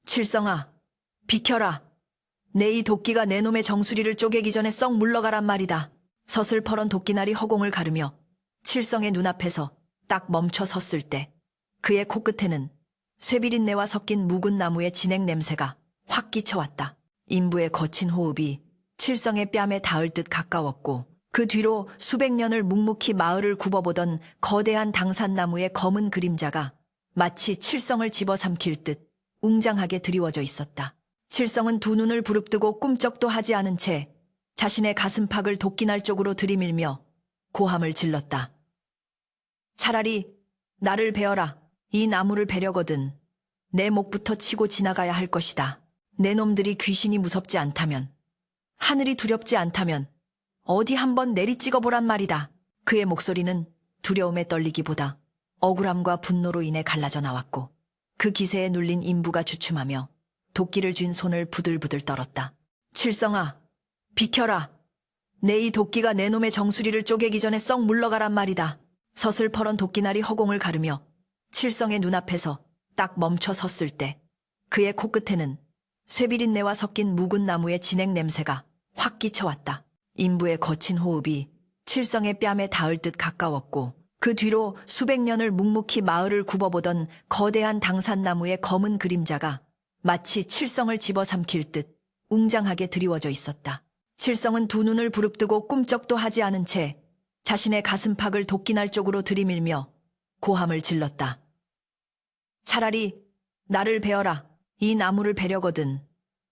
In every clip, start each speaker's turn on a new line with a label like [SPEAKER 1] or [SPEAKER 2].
[SPEAKER 1] 칠성아, 비켜라. 내 이 도끼가 내 놈의 정수리를 쪼개기 전에 썩 물러가란 말이다. 서슬퍼런 도끼날이 허공을 가르며 칠성의 눈앞에서 딱 멈춰 섰을 때 그의 코끝에는 쇠비린내와 섞인 묵은 나무의 진액 냄새가 확 끼쳐왔다. 인부의 거친 호흡이 칠성의 뺨에 닿을 듯 가까웠고 그 뒤로 수백 년을 묵묵히 마을을 굽어보던 거대한 당산나무의 검은 그림자가 마치 칠성을 집어삼킬 듯 웅장하게 드리워져 있었다. 칠성은 두 눈을 부릅뜨고 꿈쩍도 하지 않은 채 자신의 가슴팍을 도끼날 쪽으로 들이밀며 고함을 질렀다. 차라리 나를 베어라. 이 나무를 베려거든 내 목부터 치고 지나가야 할 것이다. 내 놈들이 귀신이 무섭지 않다면, 하늘이 두렵지 않다면 어디 한번 내리찍어보란 말이다. 그의 목소리는 두려움에 떨리기보다 억울함과 분노로 인해 갈라져 나왔고 그 기세에 눌린 인부가 주춤하며 도끼를 쥔 손을 부들부들 떨었다. 칠성아, 비켜라. 내 이 도끼가 내 놈의 정수리를 쪼개기 전에 썩 물러가란 말이다. 서슬퍼런 도끼날이 허공을 가르며 칠성의 눈앞에서 딱 멈춰 섰을 때 그의 코끝에는 쇠비린내와 섞인 묵은 나무의 진액 냄새가 확 끼쳐왔다. 인부의 거친 호흡이 칠성의 뺨에 닿을 듯 가까웠고 그 뒤로 수백 년을 묵묵히 마을을 굽어보던 거대한 당산나무의 검은 그림자가 마치 칠성을 집어삼킬 듯 웅장하게 드리워져 있었다. 칠성은 두 눈을 부릅뜨고 꿈쩍도 하지 않은 채 자신의 가슴팍을 도끼날 쪽으로 들이밀며 고함을 질렀다. 차라리 나를 베어라. 이 나무를 베려거든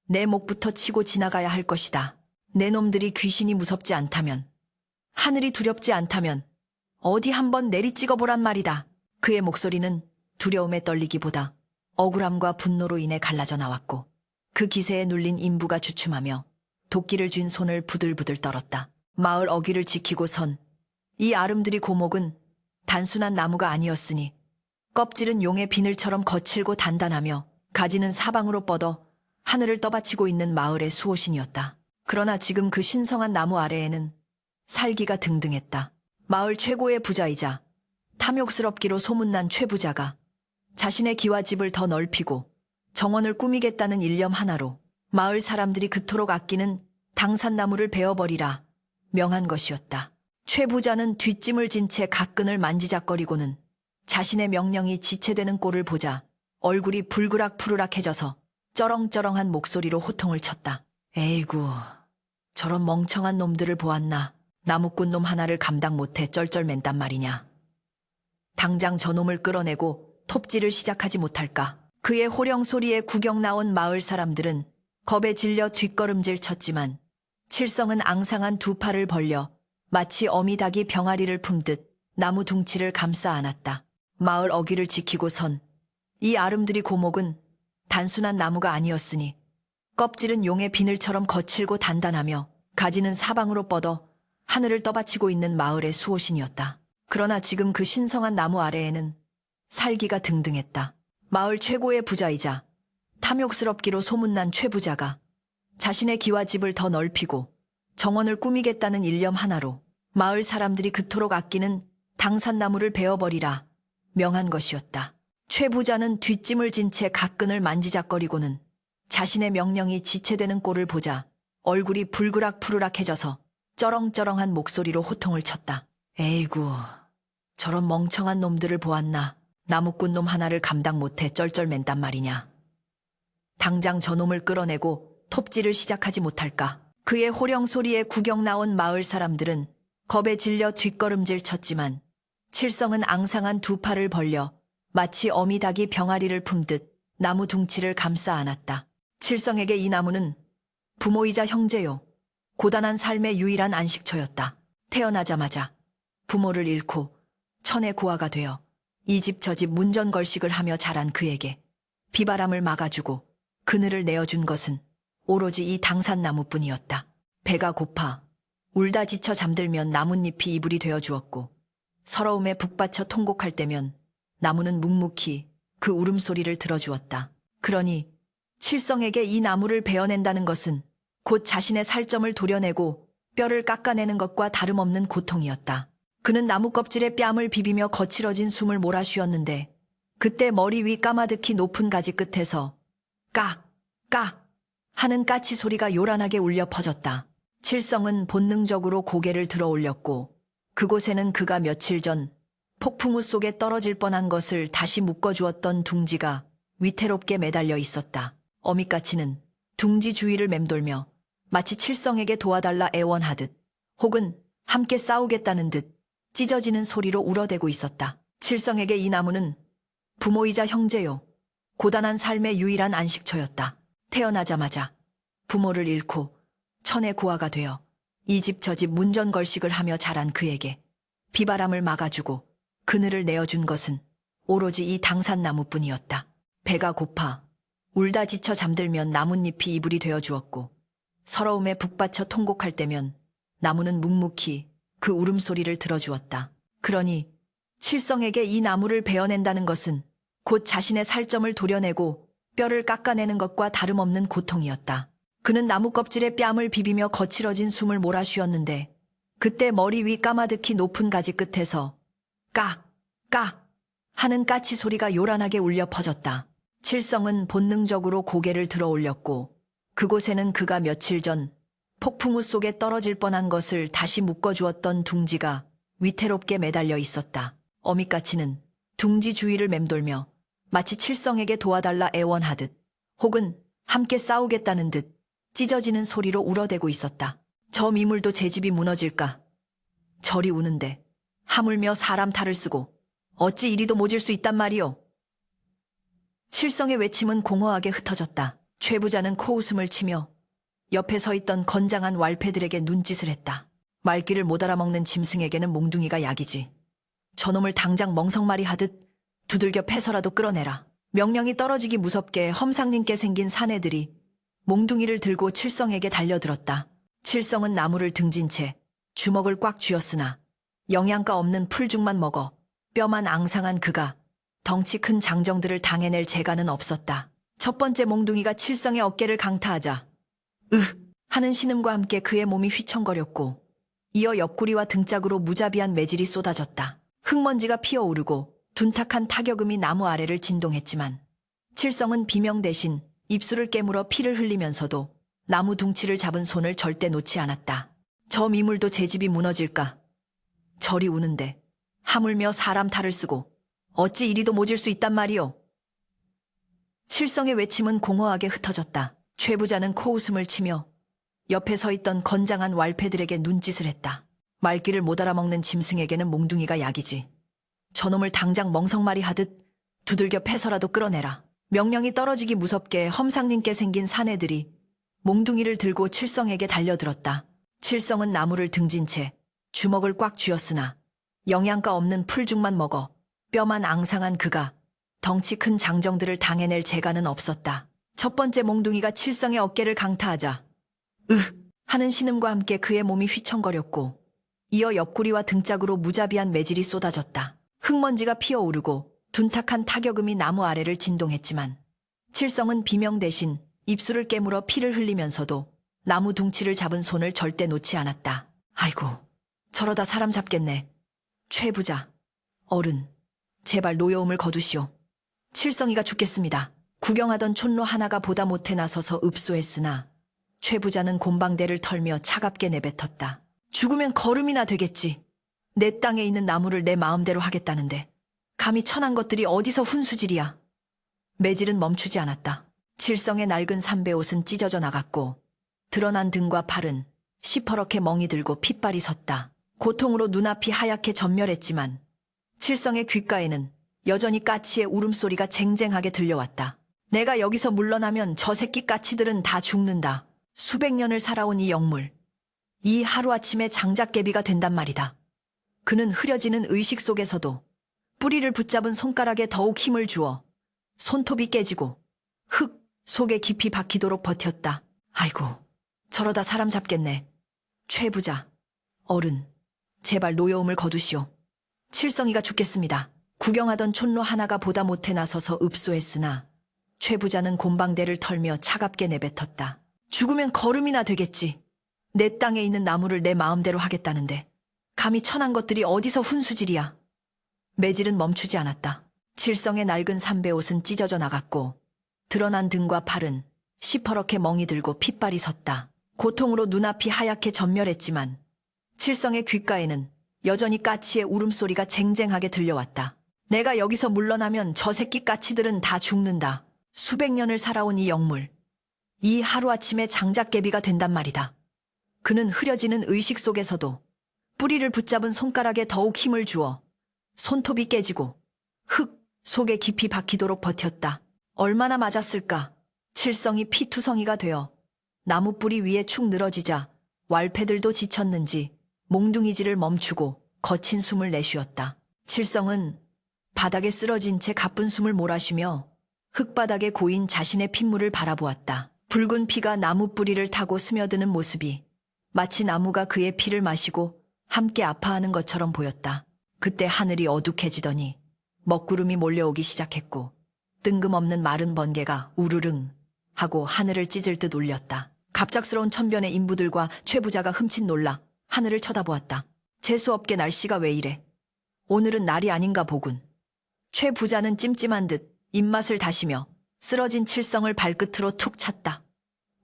[SPEAKER 1] 내 목부터 치고 지나가야 할 것이다. 내 놈들이 귀신이 무섭지 않다면, 하늘이 두렵지 않다면 어디 한번 내리찍어보란 말이다. 그의 목소리는 두려움에 떨리기보다 억울함과 분노로 인해 갈라져 나왔고 그 기세에 눌린 인부가 주춤하며 도끼를 쥔 손을 부들부들 떨었다. 마을 어귀를 지키고 선 이 아름드리 고목은 단순한 나무가 아니었으니 껍질은 용의 비늘처럼 거칠고 단단하며 가지는 사방으로 뻗어 하늘을 떠받치고 있는 마을의 수호신이었다. 그러나 지금 그 신성한 나무 아래에는 살기가 등등했다. 마을 최고의 부자이자 탐욕스럽기로 소문난 최부자가 자신의 기와 집을 더 넓히고 정원을 꾸미겠다는 일념 하나로 마을 사람들이 그토록 아끼는 당산나무를 베어버리라 명한 것이었다. 최부자는 뒷짐을 진 채 가끈을 만지작거리고는 자신의 명령이 지체되는 꼴을 보자 얼굴이 불그락푸르락해져서 쩌렁쩌렁한 목소리로 호통을 쳤다. 에이구, 저런 멍청한 놈들을 보았나. 나무꾼 놈 하나를 감당 못해 쩔쩔맨단 말이냐. 당장 저놈을 끌어내고 톱질을 시작하지 못할까. 그의 호령 소리에 구경 나온 마을 사람들은 겁에 질려 뒷걸음질 쳤지만 칠성은 앙상한 두 팔을 벌려 마치 어미닭이 병아리를 품듯 나무 둥치를 감싸 안았다. 마을 어귀를 지키고 선 이 아름드리 고목은 단순한 나무가 아니었으니 껍질은 용의 비늘처럼 거칠고 단단하며 가지는 사방으로 뻗어 하늘을 떠받치고 있는 마을의 수호신이었다. 그러나 지금 그 신성한 나무 아래에는 살기가 등등했다. 마을 최고의 부자이자 탐욕스럽기로 소문난 최부자가 자신의 기와 집을 더 넓히고 정원을 꾸미겠다는 일념 하나로 마을 사람들이 그토록 아끼는 당산나무를 베어버리라 명한 것이었다. 최부자는 뒷짐을 진 채 가끈을 만지작거리고는 자신의 명령이 지체되는 꼴을 보자 얼굴이 불그락푸르락해져서 쩌렁쩌렁한 목소리로 호통을 쳤다. 에이구, 저런 멍청한 놈들을 보았나. 나무꾼 놈 하나를 감당 못해 쩔쩔맨단 말이냐. 당장 저놈을 끌어내고 톱질을 시작하지 못할까. 그의 호령 소리에 구경 나온 마을 사람들은 겁에 질려 뒷걸음질 쳤지만 칠성은 앙상한 두 팔을 벌려 마치 어미닭이 병아리를 품듯 나무 둥치를 감싸 안았다. 칠성에게 이 나무는 부모이자 형제요, 고단한 삶의 유일한 안식처였다. 태어나자마자 부모를 잃고 천의 고아가 되어 이 집 저 집 문전걸식을 하며 자란 그에게 비바람을 막아주고 그늘을 내어준 것은 오로지 이 당산나무뿐이었다. 배가 고파 울다 지쳐 잠들면 나뭇잎이 이불이 되어주었고 서러움에 북받쳐 통곡할 때면 나무는 묵묵히 그 울음소리를 들어주었다. 그러니 칠성에게 이 나무를 베어낸다는 것은 곧 자신의 살점을 도려내고 뼈를 깎아내는 것과 다름없는 고통이었다. 그는 나무 껍질에 뺨을 비비며 거칠어진 숨을 몰아쉬었는데 그때 머리 위 까마득히 높은 가지 끝에서 깍, 깍 하는 까치 소리가 요란하게 울려 퍼졌다. 칠성은 본능적으로 고개를 들어 올렸고 그곳에는 그가 며칠 전 폭풍우 속에 떨어질 뻔한 것을 다시 묶어주었던 둥지가 위태롭게 매달려 있었다. 어미까치는 둥지 주위를 맴돌며 마치 칠성에게 도와달라 애원하듯 혹은 함께 싸우겠다는 듯 찢어지는 소리로 울어대고 있었다. 칠성에게 이 나무는 부모이자 형제요. 고단한 삶의 유일한 안식처였다. 태어나자마자 부모를 잃고 천의 고아가 되어 이 집 저 집 문전걸식을 하며 자란 그에게 비바람을 막아주고 그늘을 내어준 것은 오로지 이 당산나무뿐이었다. 배가 고파 울다 지쳐 잠들면 나뭇잎이 이불이 되어 주었고 서러움에 북받쳐 통곡할 때면 나무는 묵묵히 그 울음소리를 들어주었다. 그러니 칠성에게 이 나무를 베어낸다는 것은 곧 자신의 살점을 도려내고 뼈를 깎아내는 것과 다름없는 고통이었다. 그는 나무 껍질에 뺨을 비비며 거칠어진 숨을 몰아쉬었는데 그때 머리 위 까마득히 높은 가지 끝에서 깍, 깍 하는 까치 소리가 요란하게 울려 퍼졌다. 칠성은 본능적으로 고개를 들어 올렸고 그곳에는 그가 며칠 전 폭풍우 속에 떨어질 뻔한 것을 다시 묶어주었던 둥지가 위태롭게 매달려 있었다. 어미까치는 둥지 주위를 맴돌며 마치 칠성에게 도와달라 애원하듯 혹은 함께 싸우겠다는 듯 찢어지는 소리로 울어대고 있었다. 저 미물도 제 집이 무너질까? 저리 우는데 하물며 사람 탈을 쓰고 어찌 이리도 모질 수 있단 말이오. 칠성의 외침은 공허하게 흩어졌다. 최 부자는 코웃음을 치며 옆에 서 있던 건장한 왈패들에게 눈짓을 했다. 말귀를 못 알아먹는 짐승에게는 몽둥이가 약이지. 저놈을 당장 멍석말이 하듯 두들겨 패서라도 끌어내라. 명령이 떨어지기 무섭게 험상님께 생긴 사내들이 몽둥이를 들고 칠성에게 달려들었다. 칠성은 나무를 등진 채 주먹을 꽉 쥐었으나 영양가 없는 풀죽만 먹어 뼈만 앙상한 그가 덩치 큰 장정들을 당해낼 재간은 없었다. 첫 번째 몽둥이가 칠성의 어깨를 강타하자 하는 신음과 함께 그의 몸이 휘청거렸고 이어 옆구리와 등짝으로 무자비한 매질이 쏟아졌다. 흙먼지가 피어오르고 둔탁한 타격음이 나무 아래를 진동했지만 칠성은 비명 대신 입술을 깨물어 피를 흘리면서도 나무 둥치를 잡은 손을 절대 놓지 않았다. 저 미물도 제 집이 무너질까? 저리 우는데 하물며 사람 탈을 쓰고 어찌 이리도 모질 수 있단 말이오. 칠성의 외침은 공허하게 흩어졌다. 최 부자는 코웃음을 치며 옆에 서 있던 건장한 왈패들에게 눈짓을 했다. 말귀를 못 알아먹는 짐승에게는 몽둥이가 약이지. 저놈을 당장 멍석말이 하듯 두들겨 패서라도 끌어내라. 명령이 떨어지기 무섭게 험상님께 생긴 사내들이 몽둥이를 들고 칠성에게 달려들었다. 칠성은 나무를 등진 채 주먹을 꽉 쥐었으나 영양가 없는 풀죽만 먹어 뼈만 앙상한 그가 덩치 큰 장정들을 당해낼 재간은 없었다. 첫 번째 몽둥이가 칠성의 어깨를 강타하자 하는 신음과 함께 그의 몸이 휘청거렸고 이어 옆구리와 등짝으로 무자비한 매질이 쏟아졌다. 흙먼지가 피어오르고 둔탁한 타격음이 나무 아래를 진동했지만 칠성은 비명 대신 입술을 깨물어 피를 흘리면서도 나무 둥치를 잡은 손을 절대 놓지 않았다. 아이고, 저러다 사람 잡겠네. 최 부자, 어른, 제발 노여움을 거두시오. 칠성이가 죽겠습니다. 구경하던 촌로 하나가 보다 못해 나서서 읍소했으나 최 부자는 곰방대를 털며 차갑게 내뱉었다. 죽으면 거름이나 되겠지. 내 땅에 있는 나무를 내 마음대로 하겠다는데 감히 천한 것들이 어디서 훈수질이야. 매질은 멈추지 않았다. 칠성의 낡은 삼배옷은 찢어져 나갔고 드러난 등과 팔은 시퍼렇게 멍이 들고 핏발이 섰다. 고통으로 눈앞이 하얗게 전멸했지만 칠성의 귓가에는 여전히 까치의 울음소리가 쟁쟁하게 들려왔다. 내가 여기서 물러나면 저 새끼 까치들은 다 죽는다. 수백 년을 살아온 이 영물, 이 하루아침에 장작개비가 된단 말이다. 그는 흐려지는 의식 속에서도 뿌리를 붙잡은 손가락에 더욱 힘을 주어 손톱이 깨지고 흙 속에 깊이 박히도록 버텼다. 아이고, 저러다 사람 잡겠네. 최 부자, 어른, 제발 노여움을 거두시오. 칠성이가 죽겠습니다. 구경하던 촌로 하나가 보다 못해 나서서 읍소했으나 최 부자는 곰방대를 털며 차갑게 내뱉었다. 죽으면 거름이나 되겠지. 내 땅에 있는 나무를 내 마음대로 하겠다는데 감히 천한 것들이 어디서 훈수질이야. 매질은 멈추지 않았다. 칠성의 낡은 삼배옷은 찢어져 나갔고 드러난 등과 팔은 시퍼렇게 멍이 들고 핏발이 섰다. 고통으로 눈앞이 하얗게 전멸했지만 칠성의 귓가에는 여전히 까치의 울음소리가 쟁쟁하게 들려왔다. 내가 여기서 물러나면 저 새끼 까치들은 다 죽는다. 수백 년을 살아온 이 영물. 이 하루아침에 장작개비가 된단 말이다. 그는 흐려지는 의식 속에서도 뿌리를 붙잡은 손가락에 더욱 힘을 주어 손톱이 깨지고 흙 속에 깊이 박히도록 버텼다. 얼마나 맞았을까? 칠성이 피투성이가 되어 나무 뿌리 위에 축 늘어지자 왈패들도 지쳤는지 몽둥이질을 멈추고 거친 숨을 내쉬었다. 칠성은 바닥에 쓰러진 채 가쁜 숨을 몰아쉬며 흙바닥에 고인 자신의 핏물을 바라보았다. 붉은 피가 나무 뿌리를 타고 스며드는 모습이 마치 나무가 그의 피를 마시고 함께 아파하는 것처럼 보였다. 그때 하늘이 어둑해지더니 먹구름이 몰려오기 시작했고 뜬금없는 마른 번개가 우르릉 하고 하늘을 찢을 듯 울렸다. 갑작스러운 천변의 인부들과 최 부자가 흠칫 놀라 하늘을 쳐다보았다. 재수없게 날씨가 왜 이래? 오늘은 날이 아닌가 보군. 최 부자는 찜찜한 듯 입맛을 다시며 쓰러진 칠성을 발끝으로 툭 찼다.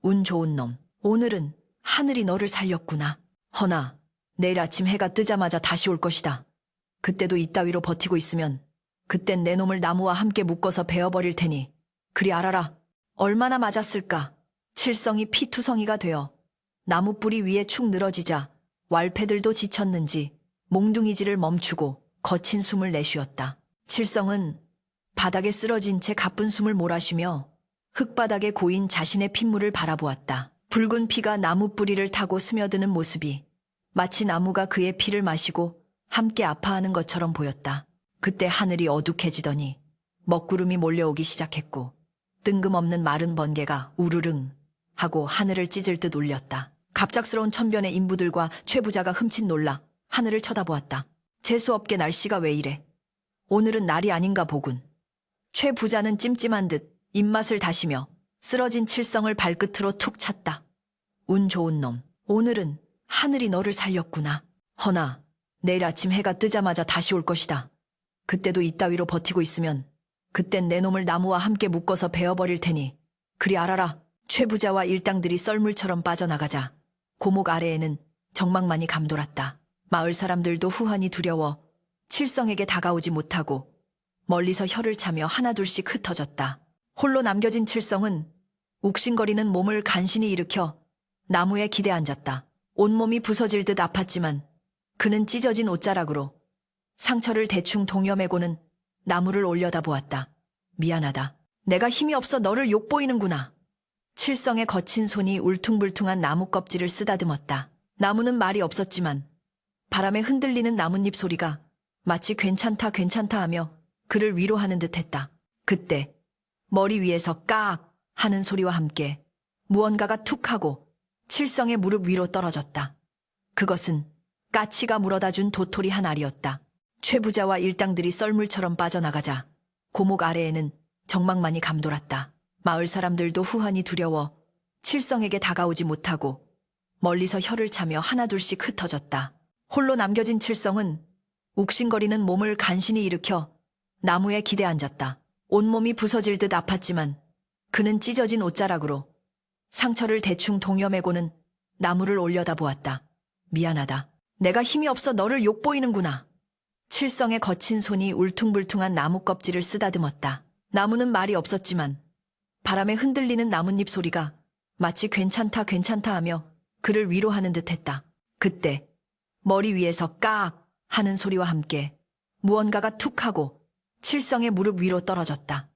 [SPEAKER 1] 운 좋은 놈, 오늘은 하늘이 너를 살렸구나. 허나 내일 아침 해가 뜨자마자 다시 올 것이다. 그때도 이따위로 버티고 있으면 그땐 내 놈을 나무와 함께 묶어서 베어버릴 테니 그리 알아라. 얼마나 맞았을까? 칠성이 피투성이가 되어 나무 뿌리 위에 축 늘어지자 왈패들도 지쳤는지 몽둥이질을 멈추고 거친 숨을 내쉬었다. 칠성은 바닥에 쓰러진 채 가쁜 숨을 몰아쉬며 흙바닥에 고인 자신의 핏물을 바라보았다. 붉은 피가 나무 뿌리를 타고 스며드는 모습이 마치 나무가 그의 피를 마시고 함께 아파하는 것처럼 보였다. 그때 하늘이 어둑해지더니 먹구름이 몰려오기 시작했고 뜬금없는 마른 번개가 우르릉 하고 하늘을 찢을 듯 울렸다. 갑작스러운 천변의 인부들과 최 부자가 흠칫 놀라 하늘을 쳐다보았다. 재수없게 날씨가 왜 이래? 오늘은 날이 아닌가 보군. 최 부자는 찜찜한 듯 입맛을 다시며 쓰러진 칠성을 발끝으로 툭 찼다. 운 좋은 놈, 오늘은 하늘이 너를 살렸구나. 허나 내일 아침 해가 뜨자마자 다시 올 것이다. 그때도 이따위로 버티고 있으면 그땐 내 놈을 나무와 함께 묶어서 베어버릴 테니 그리 알아라. 최 부자와 일당들이 썰물처럼 빠져나가자 고목 아래에는 정막만이 감돌았다. 마을 사람들도 후환이 두려워 칠성에게 다가오지 못하고 멀리서 혀를 차며 하나둘씩 흩어졌다. 홀로 남겨진 칠성은 욱신거리는 몸을 간신히 일으켜 나무에 기대 앉았다. 온몸이 부서질 듯 아팠지만 그는 찢어진 옷자락으로 상처를 대충 동여매고는 나무를 올려다보았다. 미안하다. 내가 힘이 없어 너를 욕보이는구나. 칠성의 거친 손이 울퉁불퉁한 나무 껍질을 쓰다듬었다. 나무는 말이 없었지만 바람에 흔들리는 나뭇잎 소리가 마치 괜찮다 괜찮다 하며 그를 위로하는 듯했다. 그때 머리 위에서 깍 하는 소리와 함께 무언가가 툭 하고 칠성의 무릎 위로 떨어졌다. 그것은 까치가 물어다준 도토리 한 알이었다. 최 부자와 일당들이 썰물처럼 빠져나가자 고목 아래에는 정막만이 감돌았다. 마을 사람들도 후환이 두려워 칠성에게 다가오지 못하고 멀리서 혀를 차며 하나둘씩 흩어졌다. 홀로 남겨진 칠성은 욱신거리는 몸을 간신히 일으켜 나무에 기대 앉았다. 온몸이 부서질 듯 아팠지만 그는 찢어진 옷자락으로 상처를 대충 동여매고는 나무를 올려다보았다. 미안하다. 내가 힘이 없어 너를 욕보이는구나. 칠성의 거친 손이 울퉁불퉁한 나무 껍질을 쓰다듬었다. 나무는 말이 없었지만 바람에 흔들리는 나뭇잎 소리가 마치 괜찮다 괜찮다 하며 그를 위로하는 듯했다. 그때 머리 위에서 깍 하는 소리와 함께 무언가가 툭 하고 칠성의 무릎 위로 떨어졌다.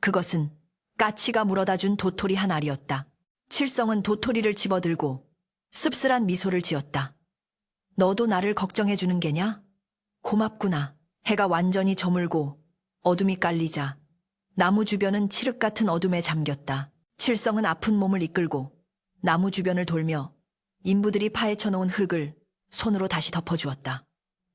[SPEAKER 1] 그것은 까치가 물어다준 도토리 한 알이었다. 칠성은 도토리를 집어들고 씁쓸한 미소를 지었다. 너도 나를 걱정해주는 게냐? 고맙구나. 해가 완전히 저물고 어둠이 깔리자 나무 주변은 칠흑 같은 어둠에 잠겼다. 칠성은 아픈 몸을 이끌고 나무 주변을 돌며 인부들이 파헤쳐 놓은 흙을 손으로 다시 덮어주었다.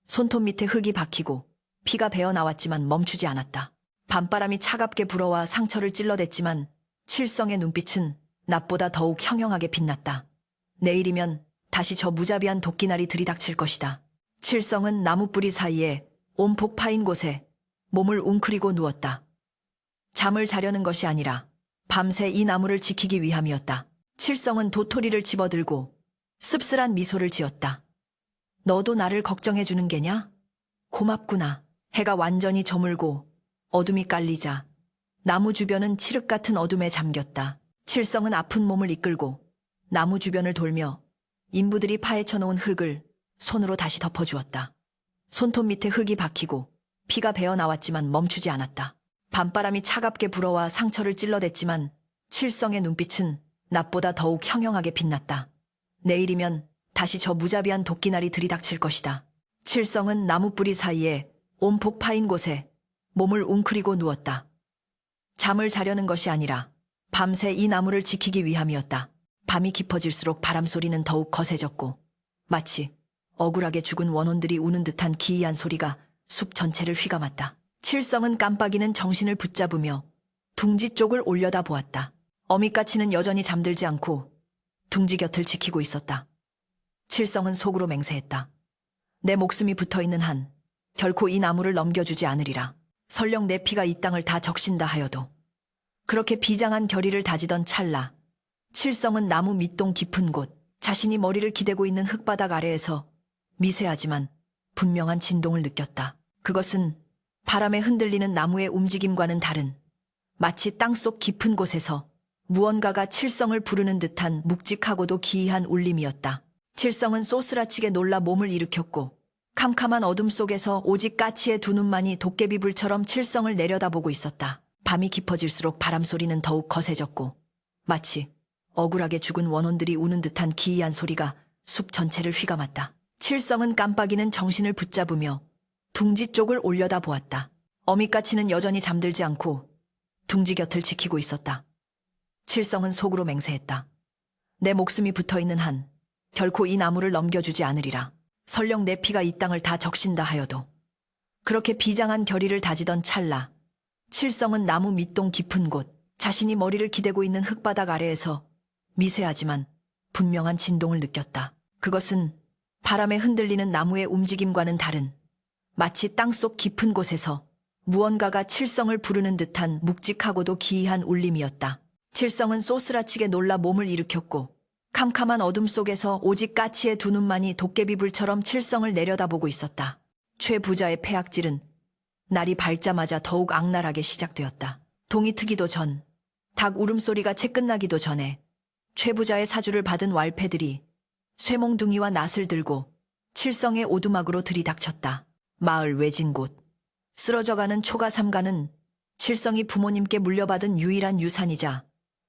[SPEAKER 1] 손톱 밑에 흙이 박히고 피가 배어 나왔지만 멈추지 않았다. 밤바람이 차갑게 불어와 상처를 찔러댔지만 칠성의 눈빛은 낮보다 더욱 형형하게 빛났다. 내일이면 다시 저 무자비한 도끼날이 들이닥칠 것이다. 칠성은 나무 뿌리 사이에 온폭 파인 곳에 몸을 웅크리고 누웠다. 잠을 자려는 것이 아니라 밤새 이 나무를 지키기 위함이었다. 칠성은 도토리를 집어들고 씁쓸한 미소를 지었다. 너도 나를 걱정해주는 게냐? 고맙구나. 해가 완전히 저물고 어둠이 깔리자 나무 주변은 칠흑 같은 어둠에 잠겼다. 칠성은 아픈 몸을 이끌고 나무 주변을 돌며 인부들이 파헤쳐 놓은 흙을 손으로 다시 덮어주었다. 손톱 밑에 흙이 박히고 피가 배어 나왔지만 멈추지 않았다. 밤바람이 차갑게 불어와 상처를 찔러댔지만 칠성의 눈빛은 낮보다 더욱 형형하게 빛났다. 내일이면 다시 저 무자비한 도끼날이 들이닥칠 것이다. 칠성은 나무뿌리 사이에 온폭 파인 곳에 몸을 웅크리고 누웠다. 잠을 자려는 것이 아니라 밤새 이 나무를 지키기 위함이었다. 밤이 깊어질수록 바람소리는 더욱 거세졌고 마치 억울하게 죽은 원혼들이 우는 듯한 기이한 소리가 숲 전체를 휘감았다. 칠성은 깜빡이는 정신을 붙잡으며 둥지 쪽을 올려다 보았다. 어미까치는 여전히 잠들지 않고 둥지 곁을 지키고 있었다. 칠성은 속으로 맹세했다. 내 목숨이 붙어있는 한 결코 이 나무를 넘겨주지 않으리라. 설령 내 피가 이 땅을 다 적신다 하여도. 그렇게 비장한 결의를 다지던 찰나 칠성은 나무 밑동 깊은 곳 자신이 머리를 기대고 있는 흙바닥 아래에서 미세하지만 분명한 진동을 느꼈다. 그것은 바람에 흔들리는 나무의 움직임과는 다른 마치 땅속 깊은 곳에서 무언가가 칠성을 부르는 듯한 묵직하고도 기이한 울림이었다. 칠성은 쏘스라치게 놀라 몸을 일으켰고 캄캄한 어둠 속에서 오직 까치의 두 눈만이 도깨비불처럼 칠성을 내려다보고 있었다. 밤이 깊어질수록 바람소리는 더욱 거세졌고 마치 억울하게 죽은 원혼들이 우는 듯한 기이한 소리가 숲 전체를 휘감았다. 칠성은 깜빡이는 정신을 붙잡으며 둥지 쪽을 올려다 보았다. 어미까치는 여전히 잠들지 않고 둥지 곁을 지키고 있었다. 칠성은 속으로 맹세했다. 내 목숨이 붙어있는 한 결코 이 나무를 넘겨주지 않으리라. 설령 내 피가 이 땅을 다 적신다 하여도. 그렇게 비장한 결의를 다지던 찰나 칠성은 나무 밑동 깊은 곳 자신이 머리를 기대고 있는 흙바닥 아래에서 미세하지만 분명한 진동을 느꼈다. 그것은 바람에 흔들리는 나무의 움직임과는 다른 마치 땅속 깊은 곳에서 무언가가 칠성을 부르는 듯한 묵직하고도 기이한 울림이었다. 칠성은 쏘스라치게 놀라 몸을 일으켰고 캄캄한 어둠 속에서 오직 까치의 두 눈만이 도깨비불처럼 칠성을 내려다보고 있었다. 최 부자의 폐악질은 날이 밝자마자 더욱 악랄하게 시작되었다. 동이 트기도 전, 닭 울음소리가 채 끝나기도 전에 최 부자의 사주를 받은 왈패들이 쇠몽둥이와 낫을 들고 칠성의 오두막으로 들이닥쳤다. 마을 외진 곳, 쓰러져가는 초가삼가는 칠성이 부모님께 물려받은 유일한 유산이자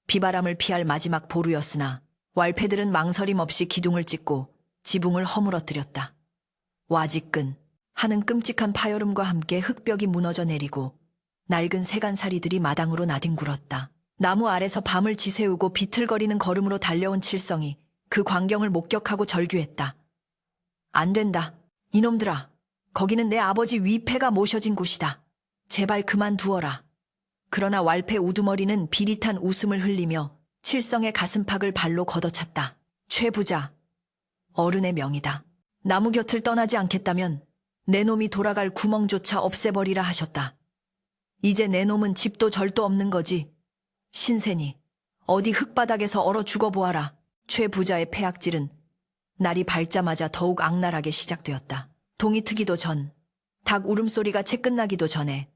[SPEAKER 1] 비바람을 피할 마지막 보루였으나 왈패들은 망설임 없이 기둥을 찍고 지붕을 허물어뜨렸다. 와지끈 하는 끔찍한 파열음과 함께 흙벽이 무너져 내리고 낡은 세간살이들이 마당으로 나뒹굴었다. 나무 아래서 밤을 지새우고 비틀거리는 걸음으로 달려온 칠성이 그 광경을 목격하고 절규했다. 안 된다. 이놈들아. 거기는 내 아버지 위패가 모셔진 곳이다. 제발 그만두어라. 그러나 왈패 우두머리는 비릿한 웃음을 흘리며 칠성의 가슴팍을 발로 걷어찼다. 최 부자. 어른의 명이다. 나무 곁을 떠나지 않겠다면 내 놈이 돌아갈 구멍조차 없애버리라 하셨다. 이제 내 놈은 집도 절도 없는 거지. 신세니 어디 흙바닥에서 얼어 죽어보아라. 최 부자의 폐악질은 날이 밝자마자 더욱 악랄하게 시작되었다. 동이 트기도 전, 닭 울음소리가 채 끝나기도 전에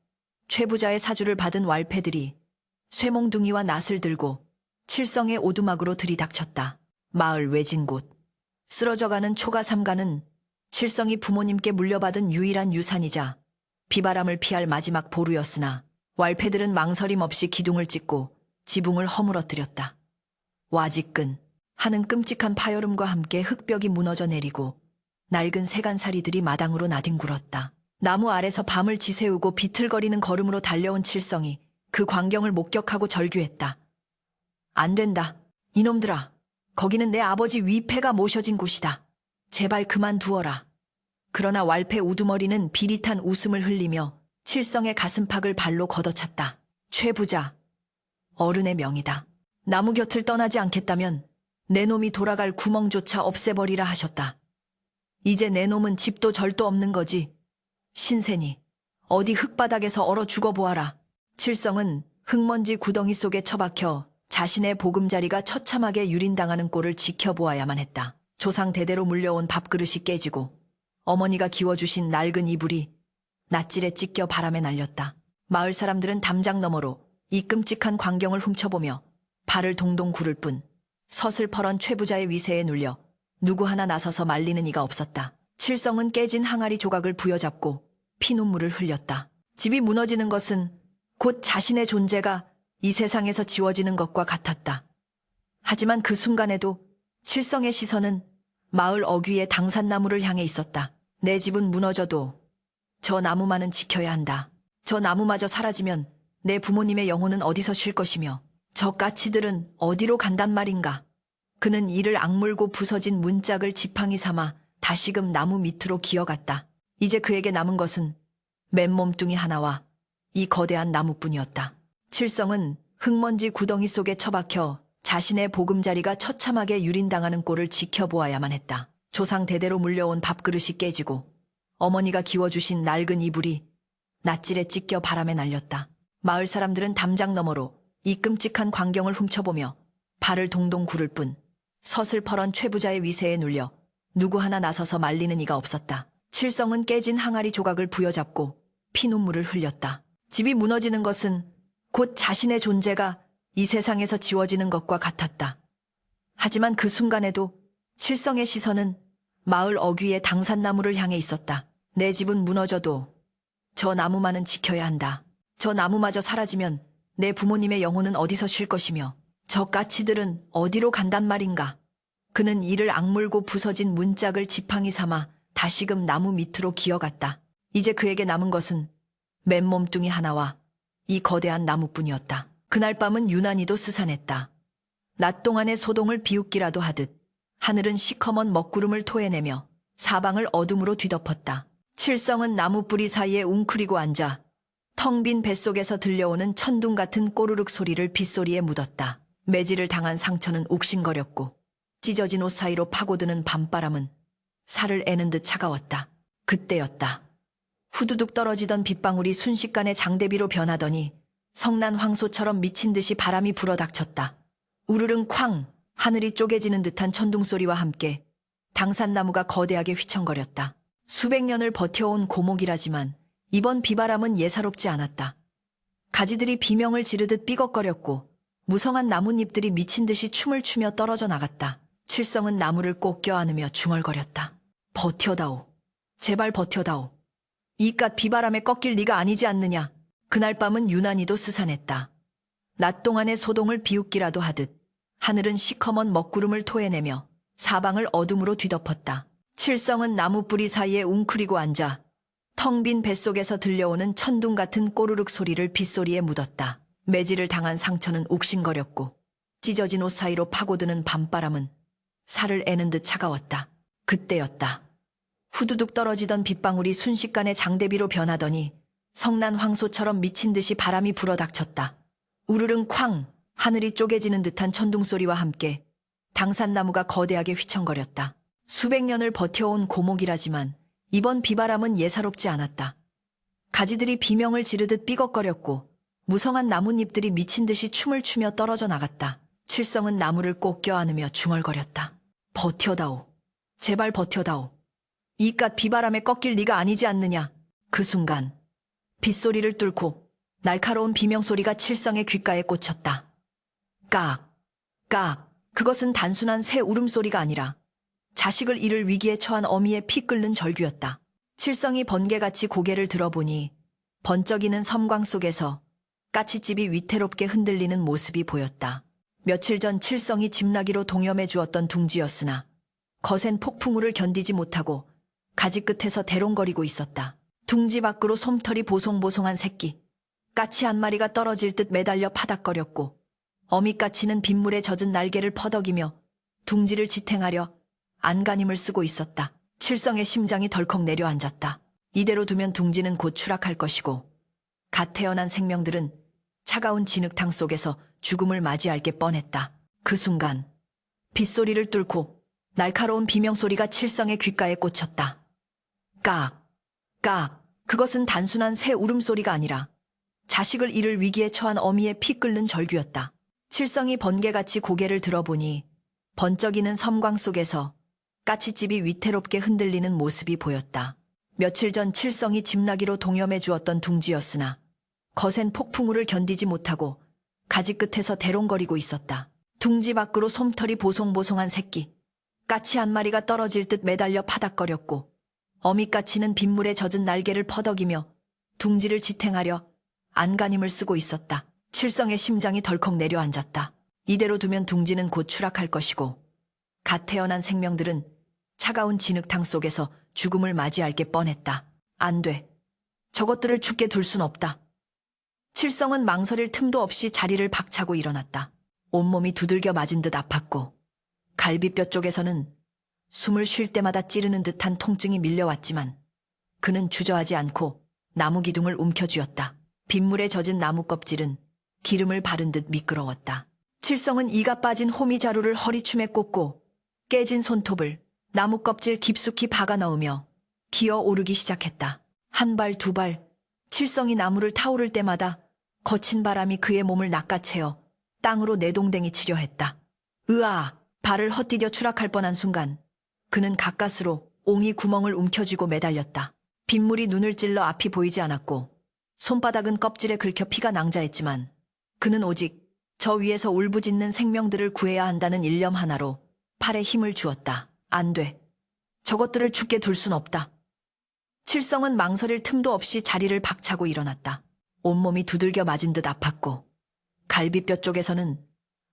[SPEAKER 1] 최 부자의 사주를 받은 왈패들이 쇠몽둥이와 낫을 들고 칠성의 오두막으로 들이닥쳤다. 마을 외진 곳, 쓰러져가는 초가삼가는 칠성이 부모님께 물려받은 유일한 유산이자 비바람을 피할 마지막 보루였으나 왈패들은 망설임 없이 기둥을 찍고 지붕을 허물어뜨렸다. 와지끈 하는 끔찍한 파열음과 함께 흙벽이 무너져 내리고 낡은 세간살이들이 마당으로 나뒹굴었다. 나무 아래서 밤을 지새우고 비틀거리는 걸음으로 달려온 칠성이 그 광경을 목격하고 절규했다. 안 된다. 이놈들아. 거기는 내 아버지 위패가 모셔진 곳이다. 제발 그만두어라. 그러나 왈패 우두머리는 비릿한 웃음을 흘리며 칠성의 가슴팍을 발로 걷어찼다. 최 부자. 어른의 명이다. 나무 곁을 떠나지 않겠다면 내 놈이 돌아갈 구멍조차 없애버리라 하셨다. 이제 내 놈은 집도 절도 없는 거지. 신세니 어디 흙바닥에서 얼어 죽어보아라. 칠성은 흙먼지 구덩이 속에 처박혀 자신의 보금자리가 처참하게 유린당하는 꼴을 지켜보아야만 했다. 조상 대대로 물려온 밥그릇이 깨지고 어머니가 기워주신 낡은 이불이 낫질에 찢겨 바람에 날렸다. 마을 사람들은 담장 너머로 이 끔찍한 광경을 훔쳐보며 발을 동동 구를 뿐 서슬퍼런 최부자의 위세에 눌려 누구 하나 나서서 말리는 이가 없었다. 칠성은 깨진 항아리 조각을 부여잡고 피눈물을 흘렸다. 집이 무너지는 것은 곧 자신의 존재가 이 세상에서 지워지는 것과 같았다. 하지만 그 순간에도 칠성의 시선은 마을 어귀의 당산나무를 향해 있었다. 내 집은 무너져도 저 나무만은 지켜야 한다. 저 나무마저 사라지면 내 부모님의 영혼은 어디서 쉴 것이며 저 까치들은 어디로 간단 말인가. 그는 이를 악물고 부서진 문짝을 지팡이 삼아 다시금 나무 밑으로 기어갔다. 이제 그에게 남은 것은 맨몸뚱이 하나와 이 거대한 나무뿐이었다. 칠성은 흙먼지 구덩이 속에 처박혀 자신의 보금자리가 처참하게 유린당하는 꼴을 지켜보아야만 했다. 조상 대대로 물려온 밥그릇이 깨지고 어머니가 기워주신 낡은 이불이 낫질에 찢겨 바람에 날렸다. 마을 사람들은 담장 너머로 이 끔찍한 광경을 훔쳐보며 발을 동동 구를 뿐 서슬퍼런 최부자의 위세에 눌려 누구 하나 나서서 말리는 이가 없었다. 칠성은 깨진 항아리 조각을 부여잡고 피눈물을 흘렸다. 집이 무너지는 것은 곧 자신의 존재가 이 세상에서 지워지는 것과 같았다. 하지만 그 순간에도 칠성의 시선은 마을 어귀의 당산나무를 향해 있었다. 내 집은 무너져도 저 나무만은 지켜야 한다. 저 나무마저 사라지면 내 부모님의 영혼은 어디서 쉴 것이며 저 까치들은 어디로 간단 말인가. 그는 이를 악물고 부서진 문짝을 지팡이 삼아 다시금 나무 밑으로 기어갔다. 이제 그에게 남은 것은 맨몸뚱이 하나와 이 거대한 나무뿐이었다. 그날 밤은 유난히도 스산했다. 낮 동안의 소동을 비웃기라도 하듯 하늘은 시커먼 먹구름을 토해내며 사방을 어둠으로 뒤덮었다. 칠성은 나무 뿌리 사이에 웅크리고 앉아 텅 빈 뱃속에서 들려오는 천둥 같은 꼬르륵 소리를 빗소리에 묻었다. 매질을 당한 상처는 욱신거렸고 찢어진 옷 사이로 파고드는 밤바람은 살을 애는 듯 차가웠다. 그때였다. 후두둑 떨어지던 빗방울이 순식간에 장대비로 변하더니 성난 황소처럼 미친 듯이 바람이 불어닥쳤다. 우르릉 쾅! 하늘이 쪼개지는 듯한 천둥소리와 함께 당산나무가 거대하게 휘청거렸다. 수백 년을 버텨온 고목이라지만 이번 비바람은 예사롭지 않았다. 가지들이 비명을 지르듯 삐걱거렸고 무성한 나뭇잎들이 미친 듯이 춤을 추며 떨어져 나갔다. 칠성은 나무를 꼭 껴안으며 중얼거렸다. 버텨다오. 제발 버텨다오. 이깟 비바람에 꺾일 리가 아니지 않느냐. 그날 밤은 유난히도 스산했다. 낮 동안의 소동을 비웃기라도 하듯 하늘은 시커먼 먹구름을 토해내며 사방을 어둠으로 뒤덮었다. 칠성은 나무 뿌리 사이에 웅크리고 앉아 텅 빈 뱃속에서 들려오는 천둥 같은 꼬르륵 소리를 빗소리에 묻었다. 매질을 당한 상처는 욱신거렸고 찢어진 옷 사이로 파고드는 밤바람은 살을 애는 듯 차가웠다. 그때였다. 후두둑 떨어지던 빗방울이 순식간에 장대비로 변하더니 성난 황소처럼 미친 듯이 바람이 불어닥쳤다. 우르릉 쾅! 하늘이 쪼개지는 듯한 천둥소리와 함께 당산나무가 거대하게 휘청거렸다. 수백 년을 버텨온 고목이라지만 이번 비바람은 예사롭지 않았다. 가지들이 비명을 지르듯 삐걱거렸고 무성한 나뭇잎들이 미친 듯이 춤을 추며 떨어져 나갔다. 칠성은 나무를 꼭 껴안으며 중얼거렸다. 버텨다오. 제발 버텨다오. 이깟 비바람에 꺾일 리가 아니지 않느냐. 그 순간 빗소리를 뚫고 날카로운 비명소리가 칠성의 귓가에 꽂혔다. 깍! 깍! 그것은 단순한 새 울음소리가 아니라 자식을 잃을 위기에 처한 어미의 피 끓는 절규였다. 칠성이 번개같이 고개를 들어보니 번쩍이는 섬광 속에서 까치집이 위태롭게 흔들리는 모습이 보였다. 며칠 전 칠성이 집나기로 동염해 주었던 둥지였으나 거센 폭풍우를 견디지 못하고 가지 끝에서 대롱거리고 있었다. 둥지 밖으로 솜털이 보송보송한 새끼, 까치 한 마리가 떨어질 듯 매달려 파닥거렸고 어미까치는 빗물에 젖은 날개를 퍼덕이며 둥지를 지탱하려 안간힘을 쓰고 있었다. 칠성의 심장이 덜컥 내려앉았다. 이대로 두면 둥지는 곧 추락할 것이고 갓 태어난 생명들은 차가운 진흙탕 속에서 죽음을 맞이할 게 뻔했다. 그 순간 빗소리를 뚫고 날카로운 비명소리가 칠성의 귓가에 꽂혔다. 깍! 깍! 그것은 단순한 새 울음소리가 아니라 자식을 잃을 위기에 처한 어미의 피 끓는 절규였다. 칠성이 번개같이 고개를 들어보니 번쩍이는 섬광 속에서 까치집이 위태롭게 흔들리는 모습이 보였다. 며칠 전 칠성이 집나기로 동염해 주었던 둥지였으나 거센 폭풍우를 견디지 못하고 가지 끝에서 대롱거리고 있었다. 둥지 밖으로 솜털이 보송보송한 새끼, 까치 한 마리가 떨어질 듯 매달려 파닥거렸고 어미까치는 빗물에 젖은 날개를 퍼덕이며 둥지를 지탱하려 안간힘을 쓰고 있었다. 칠성의 심장이 덜컥 내려앉았다. 이대로 두면 둥지는 곧 추락할 것이고 갓 태어난 생명들은 차가운 진흙탕 속에서 죽음을 맞이할 게 뻔했다. 안 돼. 저것들을 죽게 둘 순 없다. 칠성은 망설일 틈도 없이 자리를 박차고 일어났다. 온몸이 두들겨 맞은 듯 아팠고 갈비뼈 쪽에서는 숨을 쉴 때마다 찌르는 듯한 통증이 밀려왔지만 그는 주저하지 않고 나무 기둥을 움켜쥐었다. 빗물에 젖은 나무 껍질은 기름을 바른 듯 미끄러웠다. 칠성은 이가 빠진 호미자루를 허리춤에 꽂고 깨진 손톱을 나무 껍질 깊숙이 박아 넣으며 기어 오르기 시작했다. 한 발, 두 발, 칠성이 나무를 타오를 때마다 거친 바람이 그의 몸을 낚아채어 땅으로 내동댕이 치려 했다. 으아! 발을 헛디뎌 추락할 뻔한 순간 그는 가까스로 옹이 구멍을 움켜쥐고 매달렸다. 빗물이 눈을 찔러 앞이 보이지 않았고 손바닥은 껍질에 긁혀 피가 낭자했지만 그는 오직 저 위에서 울부짖는 생명들을 구해야 한다는 일념 하나로 팔에 힘을 주었다. 안 돼. 저것들을 죽게 둘 순 없다. 칠성은 망설일 틈도 없이 자리를 박차고 일어났다. 온몸이 두들겨 맞은 듯 아팠고 갈비뼈 쪽에서는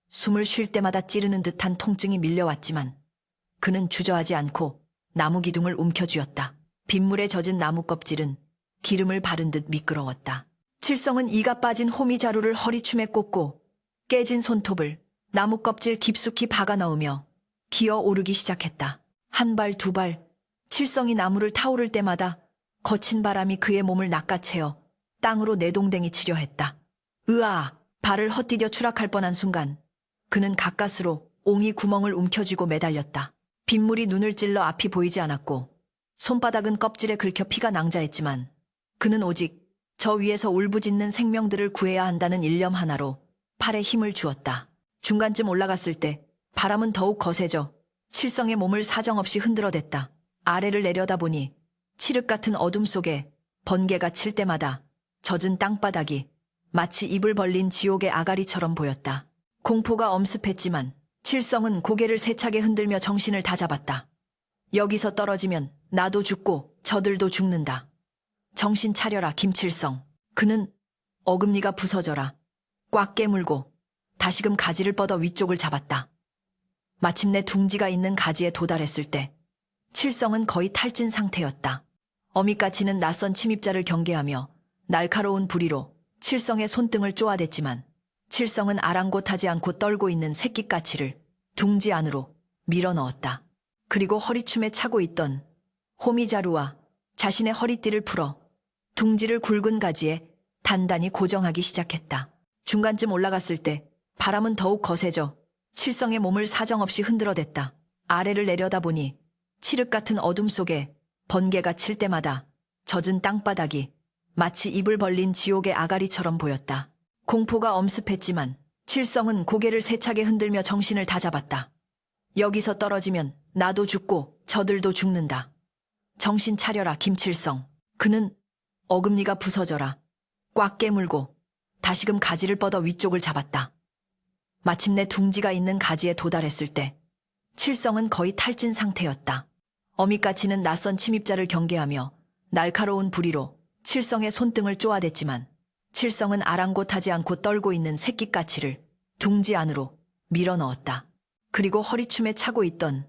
[SPEAKER 1] 숨을 쉴 때마다 찌르는 듯한 통증이 밀려왔지만 그는 주저하지 않고 나무 기둥을 움켜쥐었다. 빗물에 젖은 나무 껍질은 기름을 바른 듯 미끄러웠다. 칠성은 이가 빠진 호미자루를 허리춤에 꽂고 깨진 손톱을 나무 껍질 깊숙이 박아 넣으며 기어 오르기 시작했다. 한 발, 두 발, 칠성이 나무를 타오를 때마다 거친 바람이 그의 몸을 낚아채어 땅으로 내동댕이 치려 했다. 으아! 발을 헛디뎌 추락할 뻔한 순간 그는 가까스로 옹이 구멍을 움켜쥐고 매달렸다. 빗물이 눈을 찔러 앞이 보이지 않았고 손바닥은 껍질에 긁혀 피가 낭자했지만 그는 오직 저 위에서 울부짖는 생명들을 구해야 한다는 일념 하나로 팔에 힘을 주었다. 중간쯤 올라갔을 때 바람은 더욱 거세져 칠성의 몸을 사정없이 흔들어댔다. 아래를 내려다보니 칠흑 같은 어둠 속에 번개가 칠 때마다 젖은 땅바닥이 마치 입을 벌린 지옥의 아가리처럼 보였다. 공포가 엄습했지만 칠성은 고개를 세차게 흔들며 정신을 다잡았다. 여기서 떨어지면 나도 죽고 저들도 죽는다. 정신 차려라, 김칠성. 그는 어금니가 부서져라 꽉 깨물고 다시금 가지를 뻗어 위쪽을 잡았다. 마침내 둥지가 있는 가지에 도달했을 때 칠성은 거의 탈진 상태였다. 어미까치는 낯선 침입자를 경계하며 날카로운 부리로 칠성의 손등을 쪼아댔지만 칠성은 아랑곳하지 않고 떨고 있는 새끼까치를 둥지 안으로 밀어넣었다. 그리고 허리춤에 차고 있던 호미자루와 자신의 허리띠를 풀어 둥지를 굵은 가지에 단단히 고정하기 시작했다. 중간쯤 올라갔을 때 바람은 더욱 거세져 칠성의 몸을 사정없이 흔들어댔다. 아래를 내려다보니 칠흑 같은 어둠 속에 번개가 칠 때마다 젖은 땅바닥이 마치 입을 벌린 지옥의 아가리처럼 보였다. 공포가 엄습했지만 칠성은 고개를 세차게 흔들며 정신을 다잡았다. 여기서 떨어지면 나도 죽고 저들도 죽는다. 정신 차려라, 김칠성. 그는 어금니가 부서져라 꽉 깨물고 다시금 가지를 뻗어 위쪽을 잡았다. 마침내 둥지가 있는 가지에 도달했을 때 칠성은 거의 탈진 상태였다. 어미까치는 낯선 침입자를 경계하며 날카로운 부리로 칠성의 손등을 쪼아댔지만 칠성은 아랑곳하지 않고 떨고 있는 새끼까치를 둥지 안으로 밀어넣었다. 그리고 허리춤에 차고 있던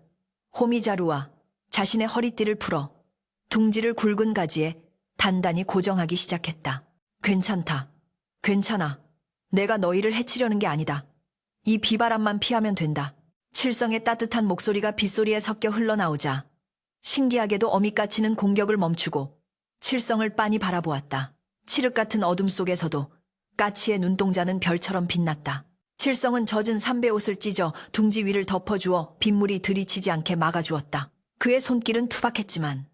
[SPEAKER 1] 호미자루와 자신의 허리띠를 풀어 둥지를 굵은 가지에 단단히 고정하기 시작했다. 괜찮다. 괜찮아. 내가 너희를 해치려는 게 아니다. 이 비바람만 피하면 된다. 칠성의 따뜻한 목소리가 빗소리에 섞여 흘러나오자 신기하게도 어미까치는 공격을 멈추고 칠성을 빤히 바라보았다. 칠흑 같은 어둠 속에서도 까치의 눈동자는 별처럼 빛났다. 칠성은 젖은 삼배옷을 찢어 둥지 위를 덮어주어 빗물이 들이치지 않게 막아주었다. 그의 손길은 투박했지만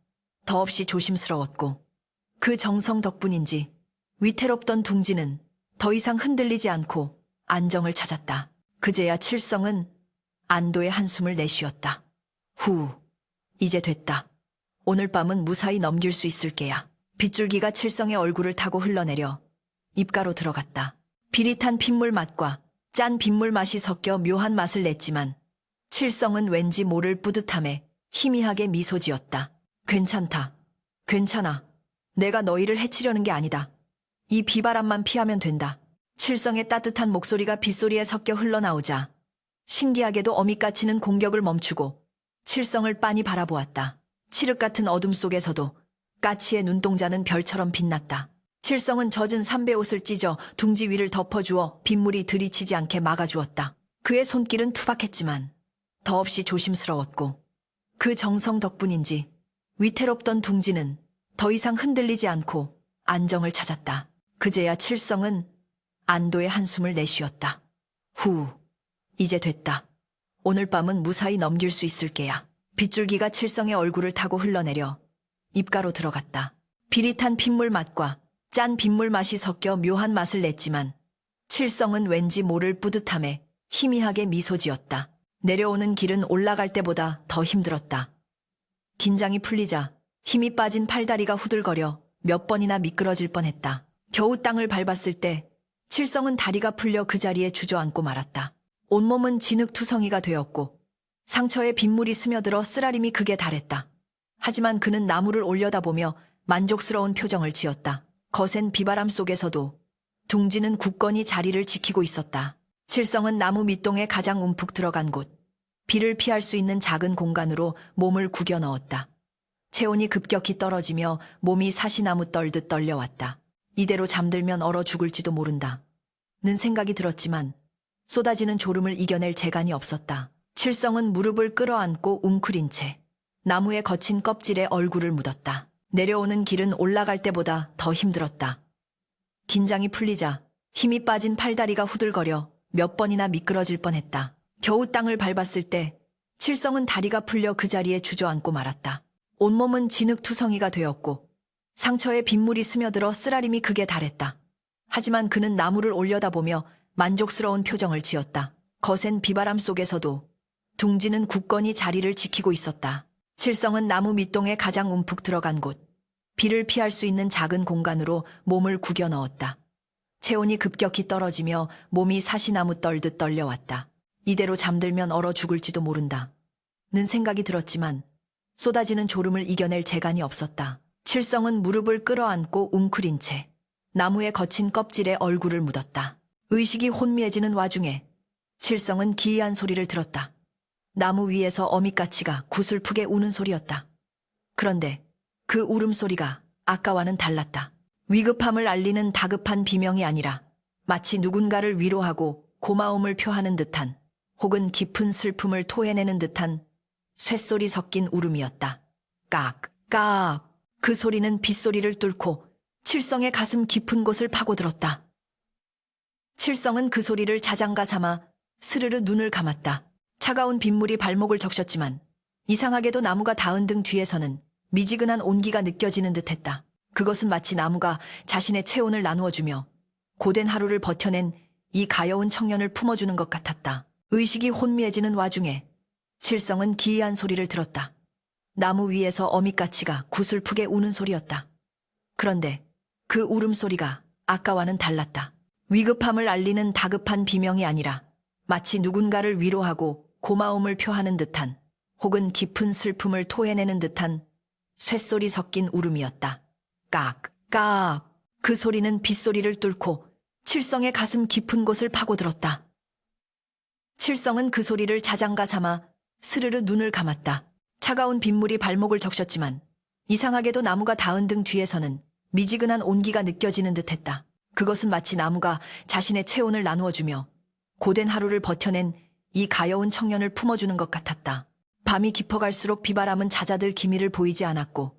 [SPEAKER 1] 더없이 조심스러웠고 그 정성 덕분인지 위태롭던 둥지는 더 이상 흔들리지 않고 안정을 찾았다. 그제야 칠성은 안도의 한숨을 내쉬었다. 후, 이제 됐다. 오늘 밤은 무사히 넘길 수 있을 게야. 빗줄기가 칠성의 얼굴을 타고 흘러내려 입가로 들어갔다. 비릿한 핏물 맛과 짠 빗물 맛이 섞여 묘한 맛을 냈지만 칠성은 왠지 모를 뿌듯함에 희미하게 미소 지었다. 괜찮다. 괜찮아. 내가 너희를 해치려는 게 아니다. 이 비바람만 피하면 된다. 칠성의 따뜻한 목소리가 빗소리에 섞여 흘러나오자 신기하게도 어미까치는 공격을 멈추고 칠성을 빤히 바라보았다. 칠흑 같은 어둠 속에서도 까치의 눈동자는 별처럼 빛났다. 칠성은 젖은 삼배옷을 찢어 둥지 위를 덮어주어 빗물이 들이치지 않게 막아주었다. 그의 손길은 투박했지만 더없이 조심스러웠고 그 정성 덕분인지 위태롭던 둥지는 더 이상 흔들리지 않고 안정을 찾았다. 그제야 칠성은 안도의 한숨을 내쉬었다. 후, 이제 됐다. 오늘 밤은 무사히 넘길 수 있을 게야. 빗줄기가 칠성의 얼굴을 타고 흘러내려 입가로 들어갔다. 비릿한 핏물 맛과 짠 빗물 맛이 섞여 묘한 맛을 냈지만 칠성은 왠지 모를 뿌듯함에 희미하게 미소 지었다. 내려오는 길은 올라갈 때보다 더 힘들었다. 긴장이 풀리자 힘이 빠진 팔다리가 후들거려 몇 번이나 미끄러질 뻔했다. 겨우 땅을 밟았을 때 칠성은 다리가 풀려 그 자리에 주저앉고 말았다. 온몸은 진흙투성이가 되었고 상처에 빗물이 스며들어 쓰라림이 극에 달했다. 하지만 그는 나무를 올려다보며 만족스러운 표정을 지었다. 거센 비바람 속에서도 둥지는 굳건히 자리를 지키고 있었다. 칠성은 나무 밑동에 가장 움푹 들어간 곳, 비를 피할 수 있는 작은 공간으로 몸을 구겨 넣었다. 체온이 급격히 떨어지며 몸이 사시나무 떨듯 떨려왔다. 이대로 잠들면 얼어 죽을지도 모른다. 는 생각이 들었지만 쏟아지는 졸음을 이겨낼 재간이 없었다. 칠성은 무릎을 끌어안고 웅크린 채 나무의 거친 껍질에 얼굴을 묻었다. 내려오는 길은 올라갈 때보다 더 힘들었다. 긴장이 풀리자 힘이 빠진 팔다리가 후들거려 몇 번이나 미끄러질 뻔했다. 겨우 땅을 밟았을 때 칠성은 다리가 풀려 그 자리에 주저앉고 말았다. 온몸은 진흙투성이가 되었고 상처에 빗물이 스며들어 쓰라림이 극에 달했다. 하지만 그는 나무를 올려다보며 만족스러운 표정을 지었다. 거센 비바람 속에서도 둥지는 굳건히 자리를 지키고 있었다. 칠성은 나무 밑동에 가장 움푹 들어간 곳, 비를 피할 수 있는 작은 공간으로 몸을 구겨 넣었다. 체온이 급격히 떨어지며 몸이 사시나무 떨듯 떨려왔다. 이대로 잠들면 얼어 죽을지도 모른다. 는 생각이 들었지만 쏟아지는 졸음을 이겨낼 재간이 없었다. 칠성은 무릎을 끌어안고 웅크린 채 나무의 거친 껍질에 얼굴을 묻었다. 의식이 혼미해지는 와중에 칠성은 기이한 소리를 들었다. 나무 위에서 어미까치가 구슬프게 우는 소리였다. 그런데 그 울음소리가 아까와는 달랐다. 위급함을 알리는 다급한 비명이 아니라 마치 누군가를 위로하고 고마움을 표하는 듯한 혹은 깊은 슬픔을 토해내는 듯한 쇳소리 섞인 울음이었다. 깍, 깍. 그 소리는 빗소리를 뚫고 칠성의 가슴 깊은 곳을 파고들었다. 칠성은 그 소리를 자장가 삼아 스르르 눈을 감았다. 차가운 빗물이 발목을 적셨지만 이상하게도 나무가 닿은 등 뒤에서는 미지근한 온기가 느껴지는 듯했다. 그것은 마치 나무가 자신의 체온을 나누어주며 고된 하루를 버텨낸 이 가여운 청년을 품어주는 것 같았다. 의식이 혼미해지는 와중에 칠성은 기이한 소리를 들었다. 나무 위에서 어미까치가 구슬프게 우는 소리였다. 그런데 그 울음소리가 아까와는 달랐다. 위급함을 알리는 다급한 비명이 아니라 마치 누군가를 위로하고 고마움을 표하는 듯한 혹은 깊은 슬픔을 토해내는 듯한 쇳소리 섞인 울음이었다. 깍, 깍. 그 소리는 빗소리를 뚫고 칠성의 가슴 깊은 곳을 파고들었다. 칠성은 그 소리를 자장가 삼아 스르르 눈을 감았다. 차가운 빗물이 발목을 적셨지만 이상하게도 나무가 닿은 등 뒤에서는 미지근한 온기가 느껴지는 듯했다. 그것은 마치 나무가 자신의 체온을 나누어주며 고된 하루를 버텨낸 이 가여운 청년을 품어주는 것 같았다. 밤이 깊어갈수록 비바람은 잦아들 기미를 보이지 않았고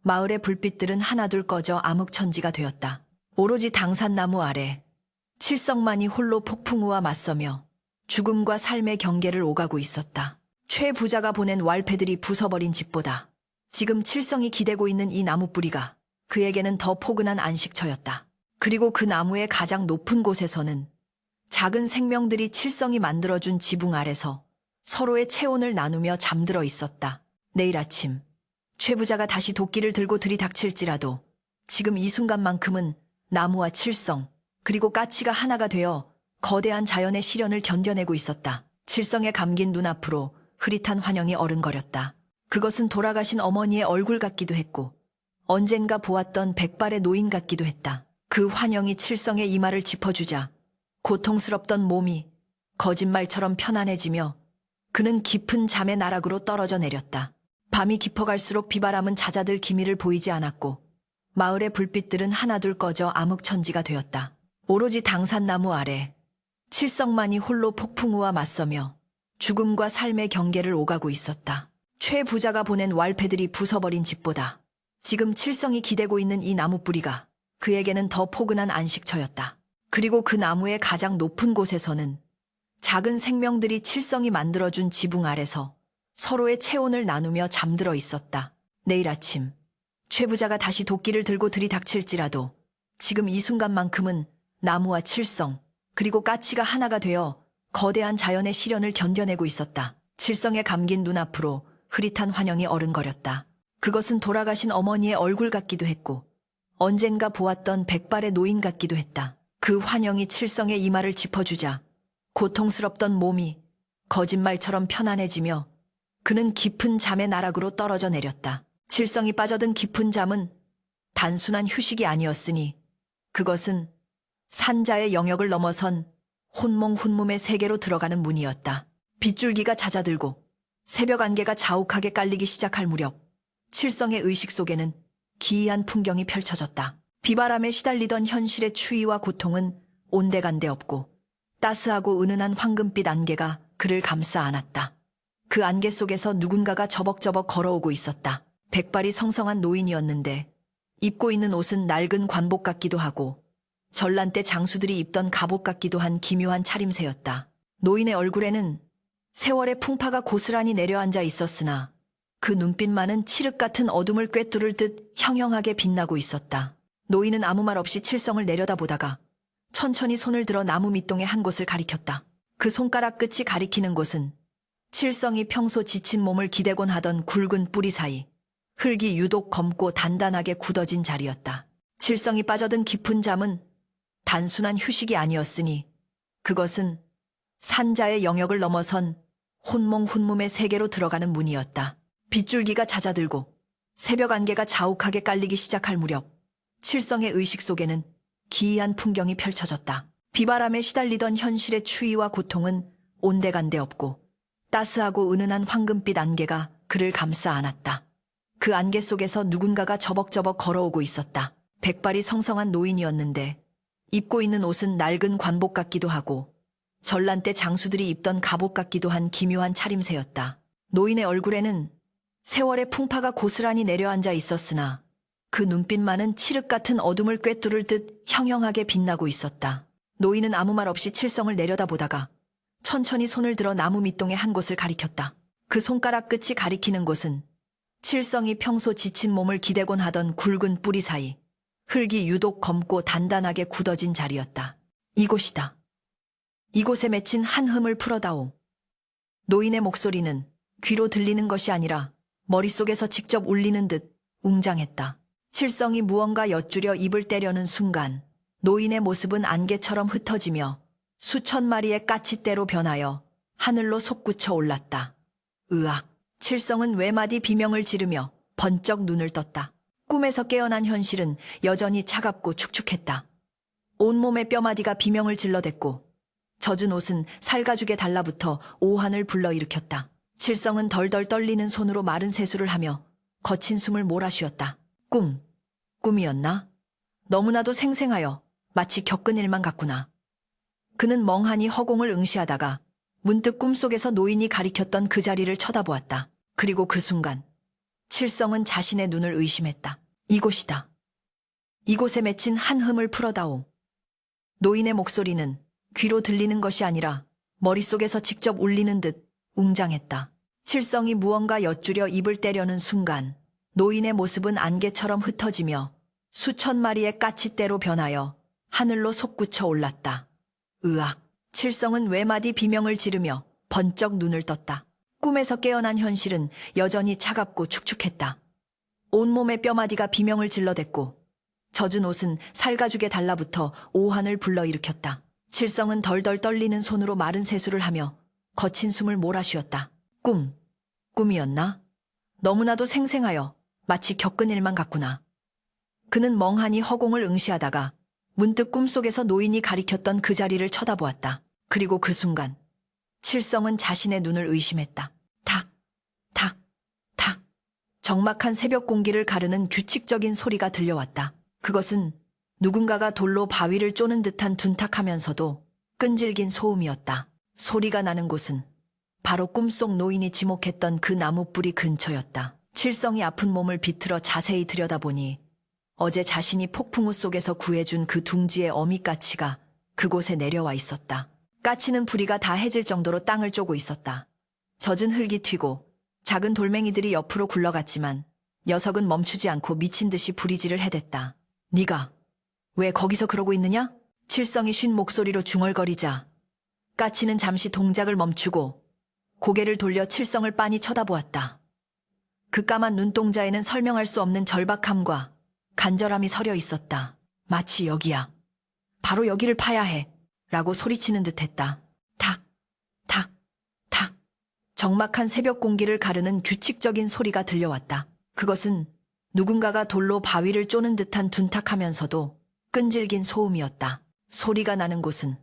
[SPEAKER 1] 마을의 불빛들은 하나둘 꺼져 암흑천지가 되었다. 오로지 당산나무 아래 칠성만이 홀로 폭풍우와 맞서며 죽음과 삶의 경계를 오가고 있었다. 최 부자가 보낸 왈패들이 부숴버린 집보다 지금 칠성이 기대고 있는 이 나무 뿌리가 그에게는 더 포근한 안식처였다. 그리고 그 나무의 가장 높은 곳에서는 작은 생명들이 칠성이 만들어준 지붕 아래서 서로의 체온을 나누며 잠들어 있었다. 내일 아침 최 부자가 다시 도끼를 들고 들이닥칠지라도 지금 이 순간만큼은 나무와 칠성 그리고 까치가 하나가 되어 거대한 자연의 시련을 견뎌내고 있었다. 칠성에 감긴 눈앞으로 흐릿한 환영이 어른거렸다. 그것은 돌아가신 어머니의 얼굴 같기도 했고 언젠가 보았던 백발의 노인 같기도 했다. 그 환영이 칠성의 이마를 짚어주자 고통스럽던 몸이 거짓말처럼 편안해지며 그는 깊은 잠의 나락으로 떨어져 내렸다. 밤이 깊어갈수록 비바람은 잦아들 기미를 보이지 않았고 마을의 불빛들은 하나둘 꺼져 암흑천지가 되었다. 오로지 당산나무 아래 칠성만이 홀로 폭풍우와 맞서며 죽음과 삶의 경계를 오가고 있었다. 최 부자가 보낸 왈패들이 부숴버린 집보다 지금 칠성이 기대고 있는 이 나무뿌리가 그에게는 더 포근한 안식처였다. 그리고 그 나무의 가장 높은 곳에서는 작은 생명들이 칠성이 만들어준 지붕 아래서 서로의 체온을 나누며 잠들어 있었다. 내일 아침 최 부자가 다시 도끼를 들고 들이닥칠지라도 지금 이 순간만큼은 나무와 칠성 그리고 까치가 하나가 되어 거대한 자연의 시련을 견뎌내고 있었다. 칠성에 감긴 눈앞으로 흐릿한 환영이 어른거렸다. 그것은 돌아가신 어머니의 얼굴 같기도 했고 언젠가 보았던 백발의 노인 같기도 했다. 그 환영이 칠성의 이마를 짚어주자 고통스럽던 몸이 거짓말처럼 편안해지며 그는 깊은 잠의 나락으로 떨어져 내렸다. 칠성이 빠져든 깊은 잠은 단순한 휴식이 아니었으니 그것은 산자의 영역을 넘어선 혼몽훈몸의 세계로 들어가는 문이었다. 빗줄기가 잦아들고 새벽 안개가 자욱하게 깔리기 시작할 무렵 칠성의 의식 속에는 기이한 풍경이 펼쳐졌다. 비바람에 시달리던 현실의 추위와 고통은 온데간데 없고 따스하고 은은한 황금빛 안개가 그를 감싸 안았다. 그 안개 속에서 누군가가 저벅저벅 걸어오고 있었다. 백발이 성성한 노인이었는데 입고 있는 옷은 낡은 관복 같기도 하고 전란 때 장수들이 입던 갑옷 같기도 한 기묘한 차림새였다. 노인의 얼굴에는 세월의 풍파가 고스란히 내려앉아 있었으나 그 눈빛만은 칠흑 같은 어둠을 꿰뚫을 듯 형형하게 빛나고 있었다. 노인은 아무 말 없이 칠성을 내려다보다가 천천히 손을 들어 나무 밑동의 한 곳을 가리켰다. 그 손가락 끝이 가리키는 곳은 칠성이 평소 지친 몸을 기대곤 하던 굵은 뿌리 사이 흙이 유독 검고 단단하게 굳어진 자리였다. 칠성이 빠져든 깊은 잠은 단순한 휴식이 아니었으니 그것은 산자의 영역을 넘어선 혼몽훈몸의 세계로 들어가는 문이었다. 빗줄기가 잦아들고 새벽 안개가 자욱하게 깔리기 시작할 무렵 칠성의 의식 속에는 기이한 풍경이 펼쳐졌다. 비바람에 시달리던 현실의 추위와 고통은 온데간데 없고 따스하고 은은한 황금빛 안개가 그를 감싸 안았다. 그 안개 속에서 누군가가 저벅저벅 걸어오고 있었다. 백발이 성성한 노인이었는데 입고 있는 옷은 낡은 관복 같기도 하고 전란 때 장수들이 입던 갑옷 같기도 한 기묘한 차림새였다. 노인의 얼굴에는 세월의 풍파가 고스란히 내려앉아 있었으나 그 눈빛만은 칠흑 같은 어둠을 꿰뚫을 듯 형형하게 빛나고 있었다. 노인은 아무 말 없이 칠성을 내려다보다가 천천히 손을 들어 나무 밑동의 한 곳을 가리켰다. 그 손가락 끝이 가리키는 곳은 칠성이 평소 지친 몸을 기대곤 하던 굵은 뿌리 사이 흙이 유독 검고 단단하게 굳어진 자리였다. 이곳이다. 이곳에 맺힌 한 흠을 풀어다오. 노인의 목소리는 귀로 들리는 것이 아니라 머릿속에서 직접 울리는 듯 웅장했다. 칠성이 무언가 엿주려 입을 떼려는 순간 노인의 모습은 안개처럼 흩어지며 수천 마리의 까치떼로 변하여 하늘로 솟구쳐 올랐다. 으악! 칠성은 외마디 비명을 지르며 번쩍 눈을 떴다. 꿈에서 깨어난 현실은 여전히 차갑고 축축했다. 온몸의 뼈마디가 비명을 질러댔고 젖은 옷은 살가죽에 달라붙어 오한을 불러일으켰다. 칠성은 덜덜 떨리는 손으로 마른 세수를 하며 거친 숨을 몰아쉬었다. 꿈이었나? 너무나도 생생하여 마치 겪은 일만 같구나. 그는 멍하니 허공을 응시하다가 문득 꿈속에서 노인이 가리켰던 그 자리를 쳐다보았다. 그리고 그 순간 칠성은 자신의 눈을 의심했다. 이곳이다. 이곳에 맺힌 한 흠을 풀어다오. 노인의 목소리는 귀로 들리는 것이 아니라 머릿속에서 직접 울리는 듯 웅장했다. 칠성이 무언가 엿주려 입을 떼려는 순간 노인의 모습은 안개처럼 흩어지며 수천 마리의 까치떼로 변하여 하늘로 솟구쳐 올랐다. 으악! 칠성은 외마디 비명을 지르며 번쩍 눈을 떴다. 꿈에서 깨어난 현실은 여전히 차갑고 축축했다. 온몸의 뼈마디가 비명을 질러댔고 젖은 옷은 살가죽에 달라붙어 오한을 불러일으켰다. 칠성은 덜덜 떨리는 손으로 마른 세수를 하며 거친 숨을 몰아쉬었다. 꿈이었나? 너무나도 생생하여 마치 겪은 일만 같구나. 그는 멍하니 허공을 응시하다가 문득 꿈속에서 노인이 가리켰던 그 자리를 쳐다보았다. 그리고 그 순간 칠성은 자신의 눈을 의심했다. 탁, 탁, 탁. 적막한 새벽 공기를 가르는 규칙적인 소리가 들려왔다. 그것은 누군가가 돌로 바위를 쪼는 듯한 둔탁하면서도 끈질긴 소음이었다. 소리가 나는 곳은 바로 꿈속 노인이 지목했던 그 나무뿌리 근처였다. 칠성이 아픈 몸을 비틀어 자세히 들여다보니 어제 자신이 폭풍우 속에서 구해준 그 둥지의 어미까치가 그곳에 내려와 있었다. 까치는 부리가 다 해질 정도로 땅을 쪼고 있었다. 젖은 흙이 튀고 작은 돌멩이들이 옆으로 굴러갔지만 녀석은 멈추지 않고 미친 듯이 부리질을 해댔다. 네가 왜 거기서 그러고 있느냐? 칠성이 쉰 목소리로 중얼거리자 까치는 잠시 동작을 멈추고 고개를 돌려 칠성을 빤히 쳐다보았다. 그 까만 눈동자에는 설명할 수 없는 절박함과 간절함이 서려 있었다. 마치 여기야. 바로 여기를 파야 해. 라고 소리치는 듯했다. 탁, 탁, 탁. 적막한 새벽 공기를 가르는 규칙적인 소리가 들려왔다. 그것은 누군가가 돌로 바위를 쪼는 듯한 둔탁하면서도 끈질긴 소음이었다. 소리가 나는 곳은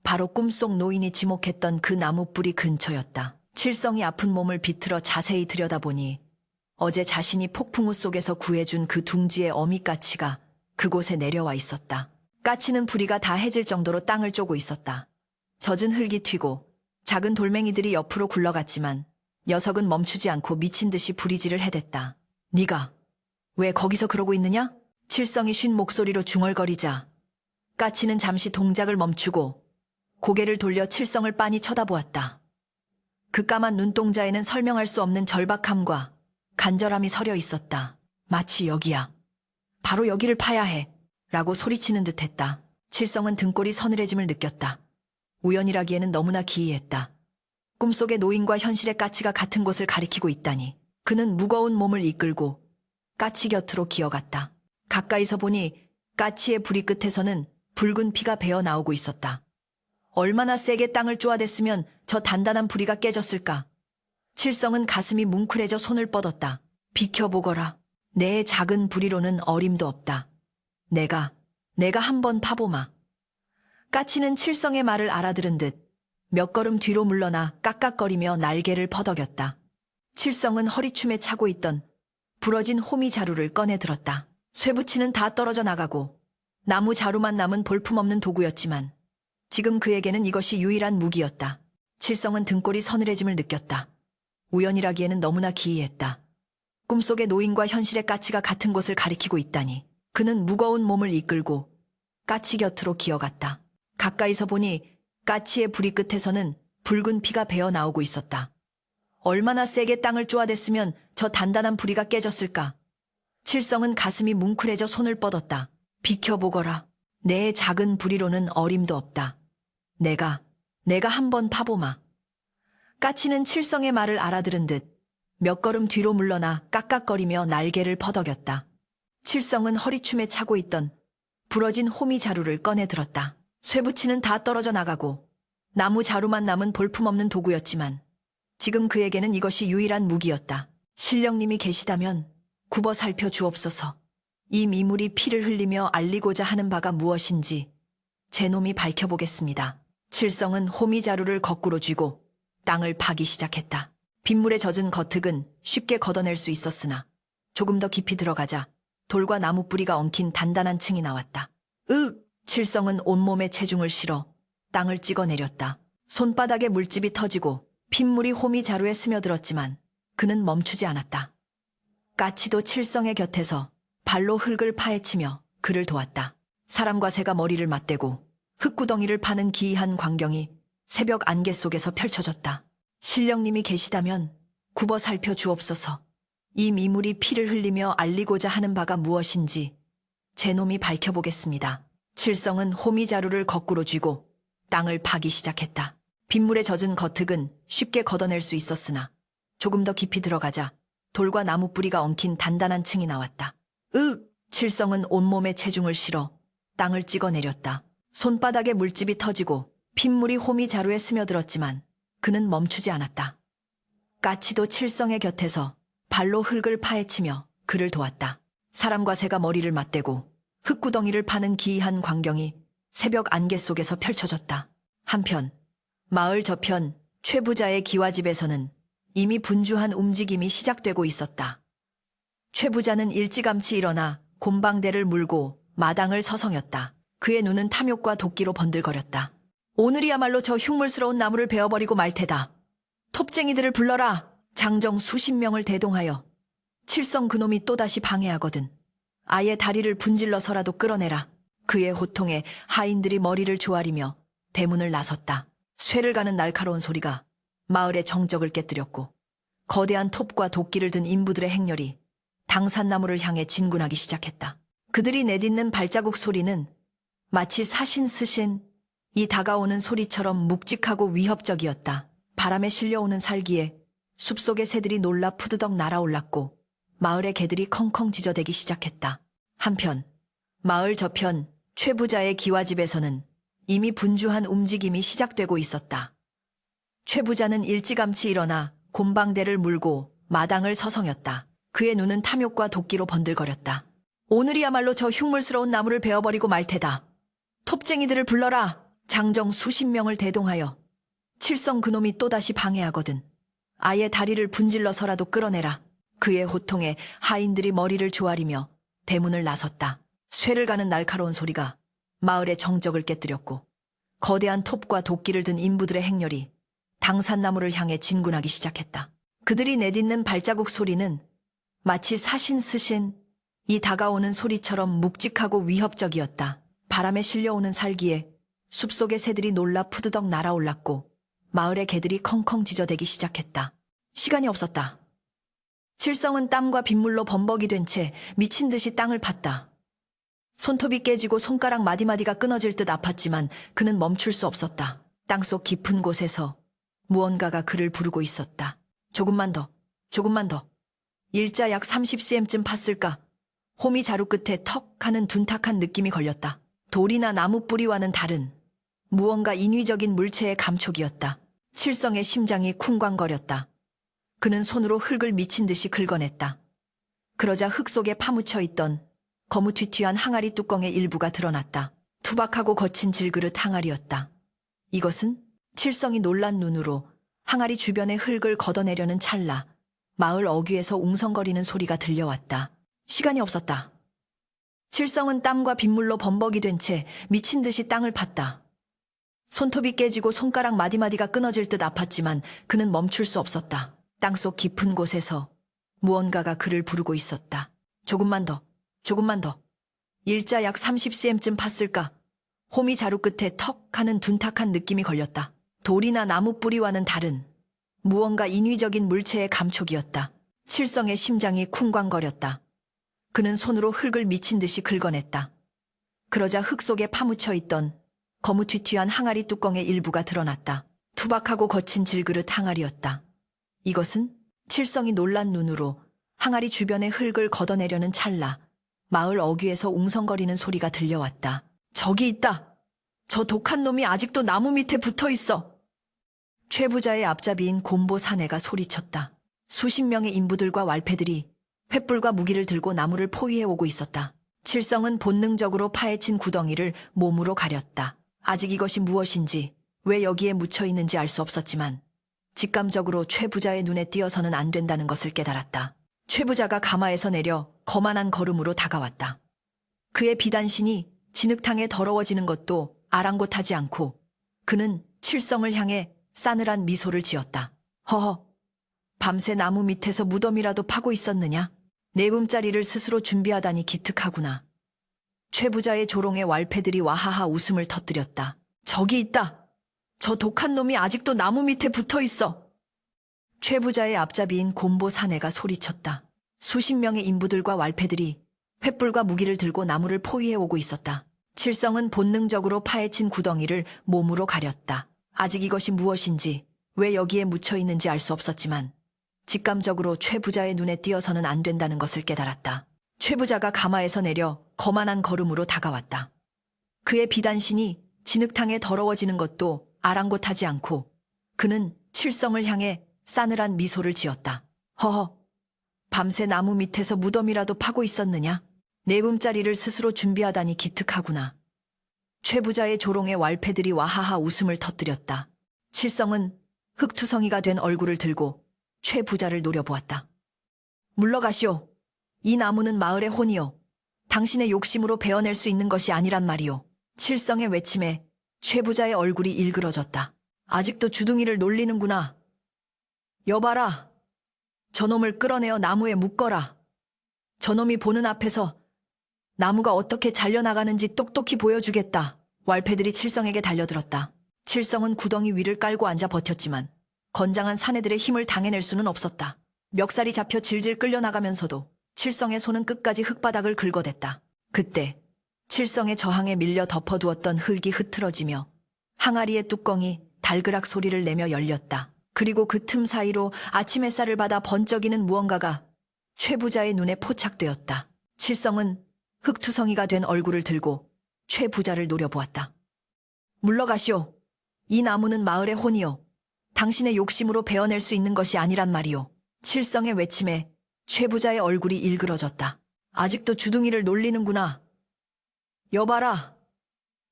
[SPEAKER 1] 바로 꿈속 노인이 지목했던 그 나무뿌리 근처였다. 칠성이 아픈 몸을 비틀어 자세히 들여다보니 어제 자신이 폭풍우 속에서 구해준 그 둥지의 어미까치가 그곳에 내려와 있었다. 까치는 부리가 다 해질 정도로 땅을 쪼고 있었다. 젖은 흙이 튀고 작은 돌멩이들이 옆으로 굴러갔지만 녀석은 멈추지 않고 미친 듯이 부리질을 해댔다. 네가 왜 거기서 그러고 있느냐? 칠성이 쉰 목소리로 중얼거리자 까치는 잠시 동작을 멈추고 고개를 돌려 칠성을 빤히 쳐다보았다. 그 까만 눈동자에는 설명할 수 없는 절박함과 간절함이 서려 있었다. 마치 여기야. 바로 여기를 파야 해. 라고 소리치는 듯했다. 칠성은 등골이 서늘해짐을 느꼈다. 우연이라기에는 너무나 기이했다. 꿈속의 노인과 현실의 까치가 같은 곳을 가리키고 있다니. 그는 무거운 몸을 이끌고 까치 곁으로 기어갔다. 가까이서 보니 까치의 부리 끝에서는 붉은 피가 배어 나오고 있었다. 얼마나 세게 땅을 쪼아댔으면 저 단단한 부리가 깨졌을까? 칠성은 가슴이 뭉클해져 손을 뻗었다. 비켜보거라. 내 작은 부리로는 어림도 없다. 내가 한번 파보마. 까치는 칠성의 말을 알아들은 듯 몇 걸음 뒤로 물러나 깍깍거리며 날개를 퍼덕였다. 칠성은 허리춤에 차고 있던 부러진 호미 자루를 꺼내 들었다. 쇠붙이는 다 떨어져 나가고 나무 자루만 남은 볼품없는 도구였지만 지금 그에게는 이것이 유일한 무기였다. 칠성은 등골이 서늘해짐을 느꼈다. 우연이라기에는 너무나 기이했다. 꿈속의 노인과 현실의 까치가 같은 곳을 가리키고 있다니. 그는 무거운 몸을 이끌고 까치 곁으로 기어갔다. 가까이서 보니 까치의 부리 끝에서는 붉은 피가 배어 나오고 있었다. 얼마나 세게 땅을 쪼아댔으면 저 단단한 부리가 깨졌을까? 칠성은 가슴이 뭉클해져 손을 뻗었다. 비켜보거라. 내 작은 부리로는 어림도 없다. 내가 한번 파보마. 까치는 칠성의 말을 알아들은 듯 몇 걸음 뒤로 물러나 깍깍거리며 날개를 퍼덕였다. 칠성은 허리춤에 차고 있던 부러진 호미 자루를 꺼내 들었다. 쇠붙이는 다 떨어져 나가고 나무 자루만 남은 볼품없는 도구였지만 지금 그에게는 이것이 유일한 무기였다. 신령님이 계시다면 굽어 살펴 주옵소서. 이 미물이 피를 흘리며 알리고자 하는 바가 무엇인지 제 놈이 밝혀보겠습니다. 칠성은 호미 자루를 거꾸로 쥐고 땅을 파기 시작했다. 빗물에 젖은 겉흙은 쉽게 걷어낼 수 있었으나 조금 더 깊이 들어가자 돌과 나무 뿌리가 엉킨 단단한 층이 나왔다. 칠성은 온몸에 체중을 실어 땅을 찍어내렸다. 손바닥에 물집이 터지고 핏물이 호미 자루에 스며들었지만 그는 멈추지 않았다. 까치도 칠성의 곁에서 발로 흙을 파헤치며 그를 도왔다. 사람과 새가 머리를 맞대고 흙구덩이를 파는 기이한 광경이 새벽 안개 속에서 펼쳐졌다. 신령님이 계시다면 굽어 살펴 주옵소서. 이 미물이 피를 흘리며 알리고자 하는 바가 무엇인지 제 놈이 밝혀보겠습니다. 칠성은 호미자루를 거꾸로 쥐고 땅을 파기 시작했다. 빗물에 젖은 겉흙은 쉽게 걷어낼 수 있었으나 조금 더 깊이 들어가자 돌과 나무 뿌리가 엉킨 단단한 층이 나왔다. 칠성은 온몸에 체중을 실어 땅을 찍어내렸다. 손바닥에 물집이 터지고 핏물이 호미자루에 스며들었지만 그는 멈추지 않았다. 까치도 칠성의 곁에서 발로 흙을 파헤치며 그를 도왔다. 사람과 새가 머리를 맞대고 흙구덩이를 파는 기이한 광경이 새벽 안개 속에서 펼쳐졌다. 한편 마을 저편 최부자의 기와집에서는 이미 분주한 움직임이 시작되고 있었다. 최부자는 일찌감치 일어나 곰방대를 물고 마당을 서성였다. 그의 눈은 탐욕과 도끼로 번들거렸다. 오늘이야말로 저 흉물스러운 나무를 베어버리고 말 테다. 톱쟁이들을 불러라. 장정 수십 명을 대동하여 칠성 그놈이 또다시 방해하거든 아예 다리를 분질러서라도 끌어내라. 그의 호통에 하인들이 머리를 조아리며 대문을 나섰다. 쇠를 가는 날카로운 소리가 마을의 정적을 깨뜨렸고 거대한 톱과 도끼를 든 인부들의 행렬이 당산나무를 향해 진군하기 시작했다. 그들이 내딛는 발자국 소리는 마치 사신 스신 이 다가오는 소리처럼 묵직하고 위협적이었다. 바람에 실려오는 살기에 숲속의 새들이 놀라 푸드덕 날아올랐고 마을의 개들이 컹컹 짖어대기 시작했다. 한편 마을 저편 최부자의 기와집에서는 이미 분주한 움직임이 시작되고 있었다. 최부자는 일찌감치 일어나 곰방대를 물고 마당을 서성였다. 그의 눈은 탐욕과 도끼로 번들거렸다. 오늘이야말로 저 흉물스러운 나무를 베어버리고 말 테다. 톱쟁이들을 불러라. 장정 수십 명을 대동하여 칠성 그놈이 또다시 방해하거든 아예 다리를 분질러서라도 끌어내라. 그의 호통에 하인들이 머리를 조아리며 대문을 나섰다. 쇠를 가는 날카로운 소리가 마을의 정적을 깨뜨렸고 거대한 톱과 도끼를 든 인부들의 행렬이 당산나무를 향해 진군하기 시작했다. 그들이 내딛는 발자국 소리는 마치 사신 스신 이 다가오는 소리처럼 묵직하고 위협적이었다. 바람에 실려오는 살기에 숲속의 새들이 놀라 푸드덕 날아올랐고 마을의 개들이 컹컹 짖어대기 시작했다. 시간이 없었다. 칠성은 땀과 빗물로 범벅이 된 채 미친 듯이 땅을 팠다. 손톱이 깨지고 손가락 마디마디가 끊어질 듯 아팠지만 그는 멈출 수 없었다. 땅속 깊은 곳에서 무언가가 그를 부르고 있었다. 조금만 더, 조금만 더. 일자 약 30cm쯤 팠을까? 호미 자루 끝에 턱 하는 둔탁한 느낌이 걸렸다. 돌이나 나무 뿌리와는 다른 무언가 인위적인 물체의 감촉이었다. 칠성의 심장이 쿵쾅거렸다. 그는 손으로 흙을 미친 듯이 긁어냈다. 그러자 흙 속에 파묻혀 있던 거무튀튀한 항아리 뚜껑의 일부가 드러났다. 투박하고 거친 질그릇 항아리였다. 이것은 칠성이 놀란 눈으로 항아리 주변의 흙을 걷어내려는 찰나 마을 어귀에서 웅성거리는 소리가 들려왔다. 시간이 없었다. 칠성은 땀과 빗물로 범벅이 된 채 미친 듯이 땅을 팠다. 손톱이 깨지고 손가락 마디마디가 끊어질 듯 아팠지만 그는 멈출 수 없었다. 땅속 깊은 곳에서 무언가가 그를 부르고 있었다. 조금만 더, 조금만 더. 일자 약 30cm쯤 팠을까? 호미 자루 끝에 턱 하는 둔탁한 느낌이 걸렸다. 돌이나 나무 뿌리와는 다른 무언가 인위적인 물체의 감촉이었다. 칠성의 심장이 쿵쾅거렸다. 그는 손으로 흙을 미친 듯이 긁어냈다. 그러자 흙 속에 파묻혀 있던 거무튀튀한 항아리 뚜껑의 일부가 드러났다. 투박하고 거친 질그릇 항아리였다. 이것은 칠성이 놀란 눈으로 항아리 주변의 흙을 걷어내려는 찰나 마을 어귀에서 웅성거리는 소리가 들려왔다. 저기 있다. 저 독한 놈이 아직도 나무 밑에 붙어 있어. 최부자의 앞잡이인 곰보 사내가 소리쳤다. 수십 명의 인부들과 왈패들이 횃불과 무기를 들고 나무를 포위해 오고 있었다. 칠성은 본능적으로 파헤친 구덩이를 몸으로 가렸다. 아직 이것이 무엇인지, 왜 여기에 묻혀 있는지 알 수 없었지만 직감적으로 최부자의 눈에 띄어서는 안 된다는 것을 깨달았다. 최부자가 가마에서 내려 거만한 걸음으로 다가왔다. 그의 비단신이 진흙탕에 더러워지는 것도 아랑곳하지 않고 그는 칠성을 향해 싸늘한 미소를 지었다. 허허, 밤새 나무 밑에서 무덤이라도 파고 있었느냐? 4뵼짜리를 스스로 준비하다니 기특하구나. 최부자의 조롱에 왈패들이 와하하 웃음을 터뜨렸다. 저기 있다. 저 독한 놈이 아직도 나무 밑에 붙어 있어. 최부자의 앞잡이인 곰보 사내가 소리쳤다. 수십 명의 인부들과 왈패들이 횃불과 무기를 들고 나무를 포위해 오고 있었다. 칠성은 본능적으로 파헤친 구덩이를 몸으로 가렸다. 아직 이것이 무엇인지, 왜 여기에 묻혀 있는지 알 수 없었지만 직감적으로 최 부자의 눈에 띄어서는 안 된다는 것을 깨달았다. 최 부자가 가마에서 내려 거만한 걸음으로 다가왔다. 그의 비단신이 진흙탕에 더러워지는 것도 아랑곳하지 않고 그는 칠성을 향해 싸늘한 미소를 지었다. 허허, 밤새 나무 밑에서 무덤이라도 파고 있었느냐? 네 붐짜리를 스스로 준비하다니 기특하구나. 최 부자의 조롱에 왈패들이 와하하 웃음을 터뜨렸다. 칠성은 흙투성이가 된 얼굴을 들고 최 부자를 노려보았다. 물러가시오. 이 나무는 마을의 혼이요. 당신의 욕심으로 베어낼 수 있는 것이 아니란 말이오. 칠성의 외침에 최 부자의 얼굴이 일그러졌다. 아직도 주둥이를 놀리는구나. 여봐라. 저놈을 끌어내어 나무에 묶어라. 저놈이 보는 앞에서 나무가 어떻게 잘려나가는지 똑똑히 보여주겠다. 왈패들이 칠성에게 달려들었다. 칠성은 구덩이 위를 깔고 앉아 버텼지만 건장한 사내들의 힘을 당해낼 수는 없었다. 멱살이 잡혀 질질 끌려나가면서도 칠성의 손은 끝까지 흙바닥을 긁어댔다. 그때 칠성의 저항에 밀려 덮어두었던 흙이 흐트러지며 항아리의 뚜껑이 달그락 소리를 내며 열렸다. 그리고 그 틈 사이로 아침 햇살을 받아 번쩍이는 무언가가 최 부자의 눈에 포착되었다. 칠성은 흙투성이가 된 얼굴을 들고 최 부자를 노려보았다. 물러가시오. 이 나무는 마을의 혼이요. 당신의 욕심으로 베어낼 수 있는 것이 아니란 말이오. 칠성의 외침에 최 부자의 얼굴이 일그러졌다. 아직도 주둥이를 놀리는구나. 여봐라.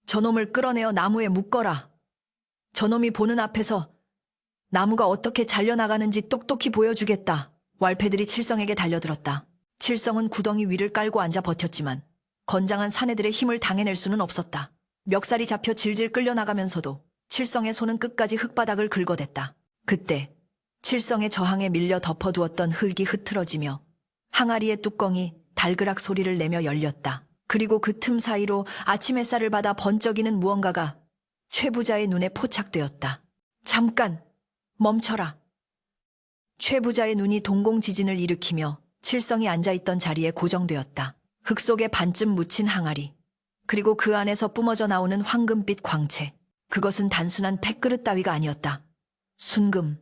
[SPEAKER 1] 저놈을 끌어내어 나무에 묶어라. 저놈이 보는 앞에서 나무가 어떻게 잘려나가는지 똑똑히 보여주겠다. 왈패들이 칠성에게 달려들었다. 칠성은 구덩이 위를 깔고 앉아 버텼지만 건장한 사내들의 힘을 당해낼 수는 없었다. 멱살이 잡혀 질질 끌려나가면서도 칠성의 손은 끝까지 흙바닥을 긁어댔다. 그때 칠성의 저항에 밀려 덮어두었던 흙이 흐트러지며 항아리의 뚜껑이 달그락 소리를 내며 열렸다. 그리고 그 틈 사이로 아침 햇살을 받아 번쩍이는 무언가가 최 부자의 눈에 포착되었다. 잠깐! 멈춰라. 최 부자의 눈이 동공지진을 일으키며 칠성이 앉아있던 자리에 고정되었다. 흙 속에 반쯤 묻힌 항아리, 그리고 그 안에서 뿜어져 나오는 황금빛 광채. 그것은 단순한 팩그릇 따위가 아니었다. 순금,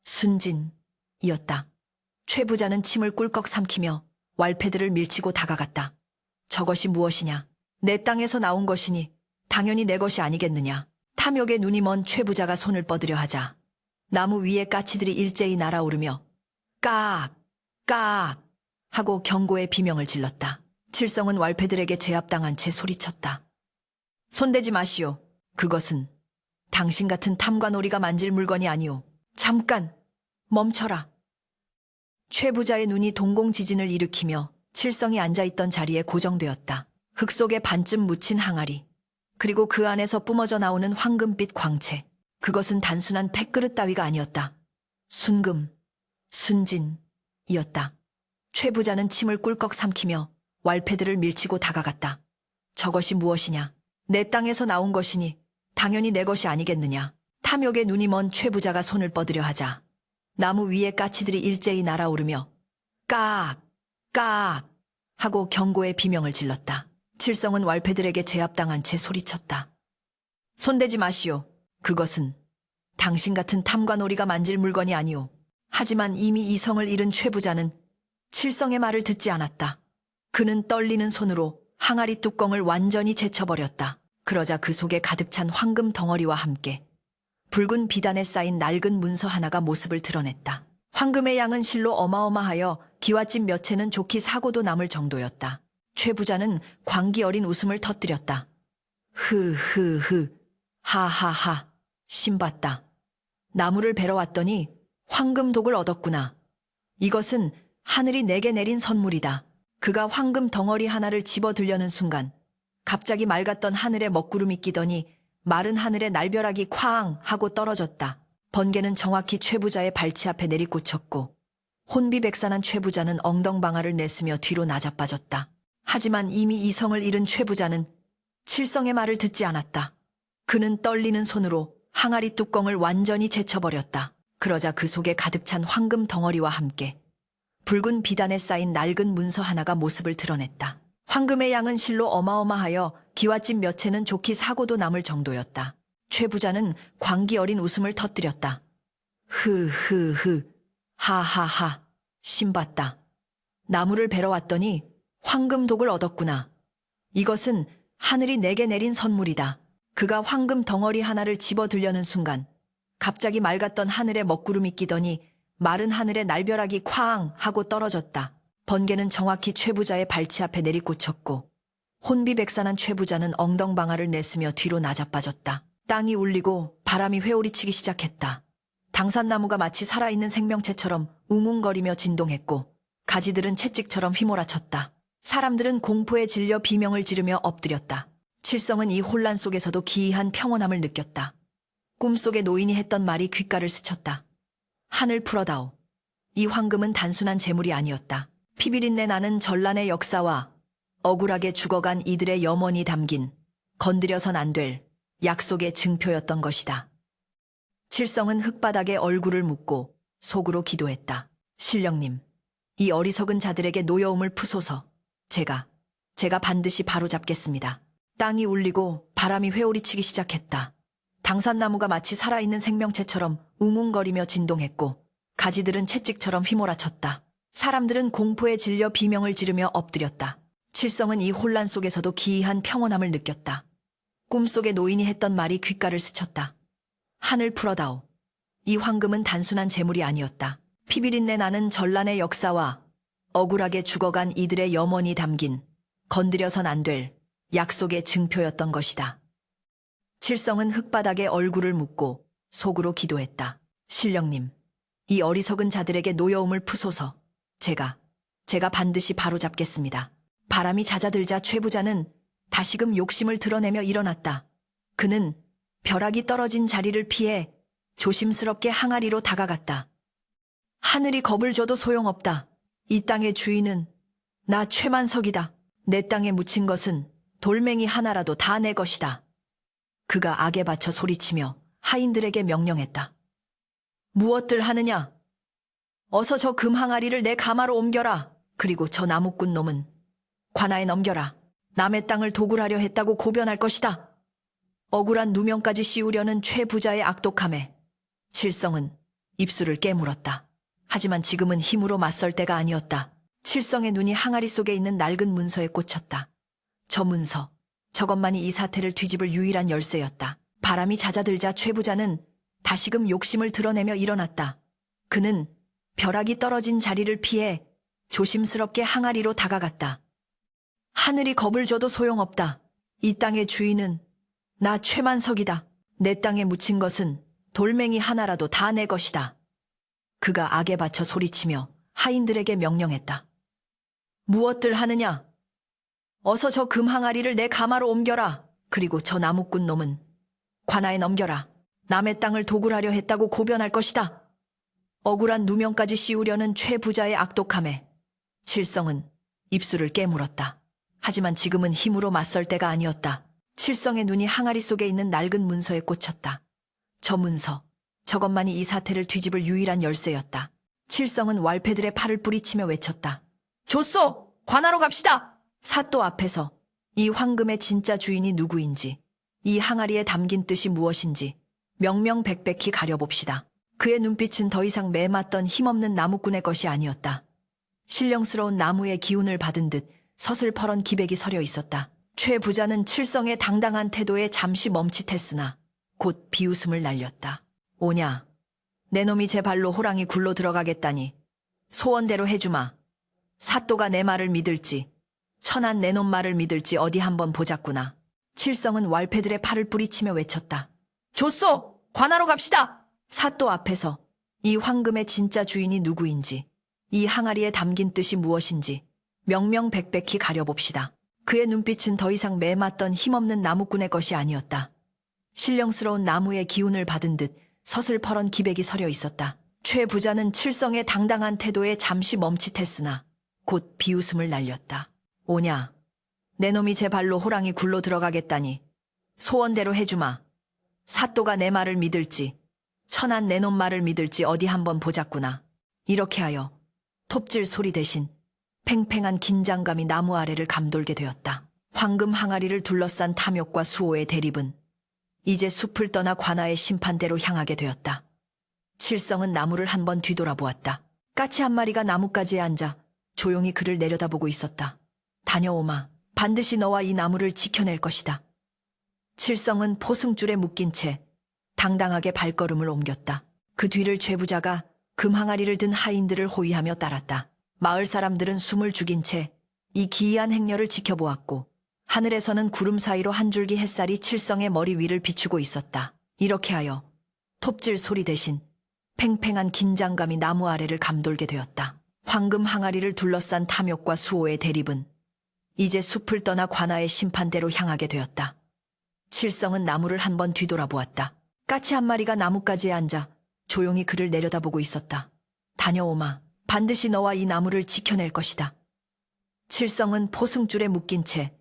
[SPEAKER 1] 순진이었다. 최 부자는 침을 꿀꺽 삼키며 왈패들을 밀치고 다가갔다. 저것이 무엇이냐? 내 땅에서 나온 것이니 당연히 내 것이 아니겠느냐? 탐욕에 눈이 먼 최 부자가 손을 뻗으려 하자 나무 위에 까치들이 일제히 날아오르며 깍! 깍! 하고 경고의 비명을 질렀다. 칠성은 왈패들에게 제압당한 채 소리쳤다. 손대지 마시오. 그것은 당신 같은 탐관오리가 만질 물건이 아니오. 잠깐! 멈춰라. 최 부자의 눈이 동공지진을 일으키며 칠성이 앉아있던 자리에 고정되었다. 흙 속에 반쯤 묻힌 항아리, 그리고 그 안에서 뿜어져 나오는 황금빛 광채. 그것은 단순한 팩그릇 따위가 아니었다. 순금, 순진이었다. 최 부자는 침을 꿀꺽 삼키며 왈패들을 밀치고 다가갔다. 저것이 무엇이냐? 내 땅에서 나온 것이니 당연히 내 것이 아니겠느냐? 탐욕에 눈이 먼 최 부자가 손을 뻗으려 하자 나무 위에 까치들이 일제히 날아오르며 깍! 깍! 하고 경고의 비명을 질렀다. 칠성은 왈패들에게 제압당한 채 소리쳤다. 손대지 마시오. 그것은 당신 같은 탐관오리가 만질 물건이 아니오. 하지만 이미 이성을 잃은 최 부자는 칠성의 말을 듣지 않았다. 그는 떨리는 손으로 항아리 뚜껑을 완전히 제쳐버렸다. 그러자 그 속에 가득 찬 황금 덩어리와 함께 붉은 비단에 쌓인 낡은 문서 하나가 모습을 드러냈다. 황금의 양은 실로 어마어마하여 기와집 몇 채는 좋기 사고도 남을 정도였다. 최 부자는 광기 어린 웃음을 터뜨렸다. 흐흐흐, 하하하, 신봤다. 나무를 베러 왔더니 황금독을 얻었구나. 이것은 하늘이 내게 내린 선물이다. 그가 황금 덩어리 하나를 집어 들려는 순간 갑자기 맑았던 하늘에 먹구름이 끼더니 마른 하늘에 날벼락이 쾅 하고 떨어졌다. 번개는 정확히 최 부자의 발치 앞에 내리꽂혔고 혼비백산한 최 부자는 엉덩방아를 냈으며 뒤로 나자빠졌다. 하지만 이미 이성을 잃은 최 부자는 칠성의 말을 듣지 않았다. 그는 떨리는 손으로 항아리 뚜껑을 완전히 제쳐버렸다. 그러자 그 속에 가득 찬 황금 덩어리와 함께 붉은 비단에 쌓인 낡은 문서 하나가 모습을 드러냈다. 황금의 양은 실로 어마어마하여 기와집 몇 채는 좋기 사고도 남을 정도였다. 최 부자는 광기 어린 웃음을 터뜨렸다. 흐흐흐, 하하하, 신봤다. 나무를 베러 왔더니 황금독을 얻었구나. 이것은 하늘이 내게 내린 선물이다. 그가 황금 덩어리 하나를 집어 들려는 순간 갑자기 맑았던 하늘에 먹구름이 끼더니 마른 하늘에 날벼락이 쾅 하고 떨어졌다. 번개는 정확히 최 부자의 발치 앞에 내리꽂혔고 혼비백산한 최 부자는 엉덩방아를 내쓰며 뒤로 나자빠졌다. 땅이 울리고 바람이 회오리치기 시작했다. 당산나무가 마치 살아있는 생명체처럼 웅웅거리며 진동했고 가지들은 채찍처럼 휘몰아쳤다. 사람들은 공포에 질려 비명을 지르며 엎드렸다. 칠성은 이 혼란 속에서도 기이한 평온함을 느꼈다. 꿈속의 노인이 했던 말이 귓가를 스쳤다. 하늘 풀어다오. 이 황금은 단순한 재물이 아니었다. 피비린내 나는 전란의 역사와 억울하게 죽어간 이들의 염원이 담긴 건드려선 안 될 약속의 증표였던 것이다. 칠성은 흙바닥에 얼굴을 묻고 속으로 기도했다. 신령님, 이 어리석은 자들에게 노여움을 푸소서. 제가 반드시 바로잡겠습니다. 땅이 울리고 바람이 회오리치기 시작했다. 당산나무가 마치 살아있는 생명체처럼 웅웅거리며 진동했고 가지들은 채찍처럼 휘몰아쳤다. 사람들은 공포에 질려 비명을 지르며 엎드렸다. 칠성은 이 혼란 속에서도 기이한 평온함을 느꼈다. 꿈속의 노인이 했던 말이 귓가를 스쳤다. 하늘 풀어다오. 이 황금은 단순한 재물이 아니었다. 피비린내 나는 전란의 역사와 억울하게 죽어간 이들의 염원이 담긴 건드려선 안 될 약속의 증표였던 것이다. 칠성은 흙바닥에 얼굴을 묻고 속으로 기도했다. 신령님, 이 어리석은 자들에게 노여움을 푸소서. 제가 반드시 바로잡겠습니다. 바람이 잦아들자 최 부자는 다시금 욕심을 드러내며 일어났다. 그는 벼락이 떨어진 자리를 피해 조심스럽게 항아리로 다가갔다. 하늘이 겁을 줘도 소용없다. 이 땅의 주인은 나 최만석이다. 내 땅에 묻힌 것은 돌멩이 하나라도 다 내 것이다. 그가 악에 받쳐 소리치며 하인들에게 명령했다. 무엇들 하느냐? 어서 저 금 항아리를 내 가마로 옮겨라. 그리고 저 나무꾼 놈은 관아에 넘겨라. 남의 땅을 도굴하려 했다고 고변할 것이다. 억울한 누명까지 씌우려는 최 부자의 악독함에 칠성은 입술을 깨물었다. 하지만 지금은 힘으로 맞설 때가 아니었다. 칠성의 눈이 항아리 속에 있는 낡은 문서에 꽂혔다. 저 문서, 저것만이 이 사태를 뒤집을 유일한 열쇠였다. 바람이 잦아들자 최 부자는 다시금 욕심을 드러내며 일어났다. 그는 벼락이 떨어진 자리를 피해 조심스럽게 항아리로 다가갔다. 하늘이 겁을 줘도 소용없다. 이 땅의 주인은 나 최만석이다. 내 땅에 묻힌 것은 돌멩이 하나라도 다 내 것이다. 그가 악에 받쳐 소리치며 하인들에게 명령했다. 무엇들 하느냐? 어서 저 금 항아리를 내 가마로 옮겨라. 그리고 저 나무꾼 놈은 관아에 넘겨라. 남의 땅을 도굴하려 했다고 고변할 것이다. 억울한 누명까지 씌우려는 최 부자의 악독함에 칠성은 입술을 깨물었다. 하지만 지금은 힘으로 맞설 때가 아니었다. 칠성의 눈이 항아리 속에 있는 낡은 문서에 꽂혔다. 저 문서, 저것만이 이 사태를 뒤집을 유일한 열쇠였다. 칠성은 왈패들의 팔을 뿌리치며 외쳤다. 좋소! 관하로 갑시다! 사또 앞에서 이 황금의 진짜 주인이 누구인지, 이 항아리에 담긴 뜻이 무엇인지 명명백백히 가려봅시다. 그의 눈빛은 더 이상 매맞던 힘없는 나무꾼의 것이 아니었다. 신령스러운 나무의 기운을 받은 듯 서슬퍼런 기백이 서려 있었다. 최 부자는 칠성의 당당한 태도에 잠시 멈칫했으나 곧 비웃음을 날렸다. 오냐, 내 놈이 제 발로 호랑이 굴로 들어가겠다니 소원대로 해주마. 사또가 내 말을 믿을지 천한 내 놈 말을 믿을지 어디 한번 보자꾸나. 칠성은 왈패들의 팔을 뿌리치며 외쳤다. 좋소! 관하로 갑시다! 사또 앞에서 이 황금의 진짜 주인이 누구인지, 이 항아리에 담긴 뜻이 무엇인지 명명백백히 가려봅시다. 그의 눈빛은 더 이상 매맞던 힘없는 나무꾼의 것이 아니었다. 신령스러운 나무의 기운을 받은 듯 서슬퍼런 기백이 서려 있었다. 최 부자는 칠성의 당당한 태도에 잠시 멈칫했으나 곧 비웃음을 날렸다. 오냐, 내 놈이 제 발로 호랑이 굴로 들어가겠다니 소원대로 해주마. 사또가 내 말을 믿을지 천한 내 놈 말을 믿을지 어디 한번 보자꾸나. 이렇게 하여 톱질 소리 대신 팽팽한 긴장감이 나무 아래를 감돌게 되었다. 황금 항아리를 둘러싼 탐욕과 수호의 대립은 이제 숲을 떠나 관아의 심판대로 향하게 되었다. 칠성은 나무를 한번 뒤돌아보았다. 까치 한 마리가 나뭇가지에 앉아 조용히 그를 내려다보고 있었다. 다녀오마. 반드시 너와 이 나무를 지켜낼 것이다. 칠성은 포승줄에 묶인 채 당당하게 발걸음을 옮겼다. 그 뒤를 죄부자가 금 항아리를 든 하인들을 호위하며 따랐다. 마을 사람들은 숨을 죽인 채 이 기이한 행렬을 지켜보았고 하늘에서는 구름 사이로 한 줄기 햇살이 칠성의 머리 위를 비추고 있었다. 이렇게 하여 톱질 소리 대신 팽팽한 긴장감이 나무 아래를 감돌게 되었다. 황금 항아리를 둘러싼 탐욕과 수호의 대립은 이제 숲을 떠나 관아의 심판대로 향하게 되었다. 칠성은 나무를 한번 뒤돌아보았다. 까치 한 마리가 나뭇가지에 앉아 조용히 그를 내려다보고 있었다. 다녀오마. 반드시 너와 이 나무를 지켜낼 것이다. 칠성은 포승줄에 묶인 채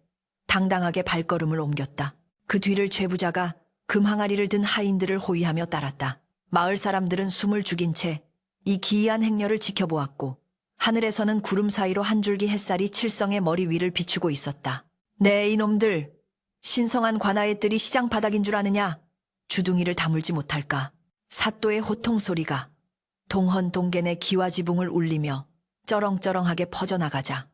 [SPEAKER 1] 당당하게 발걸음을 옮겼다. 그 뒤를 죄부자가 금 항아리를 든 하인들을 호위하며 따랐다. 마을 사람들은 숨을 죽인 채 이 기이한 행렬을 지켜보았고 하늘에서는 구름 사이로 한 줄기 햇살이 칠성의 머리 위를 비추고 있었다. 네, 이놈들. 신성한 관아의 뜰이 시장 바닥인 줄 아느냐? 주둥이를 다물지 못할까? 사또의 호통 소리가 동헌동겐의 기와 지붕을 울리며 쩌렁쩌렁하게 퍼져나가자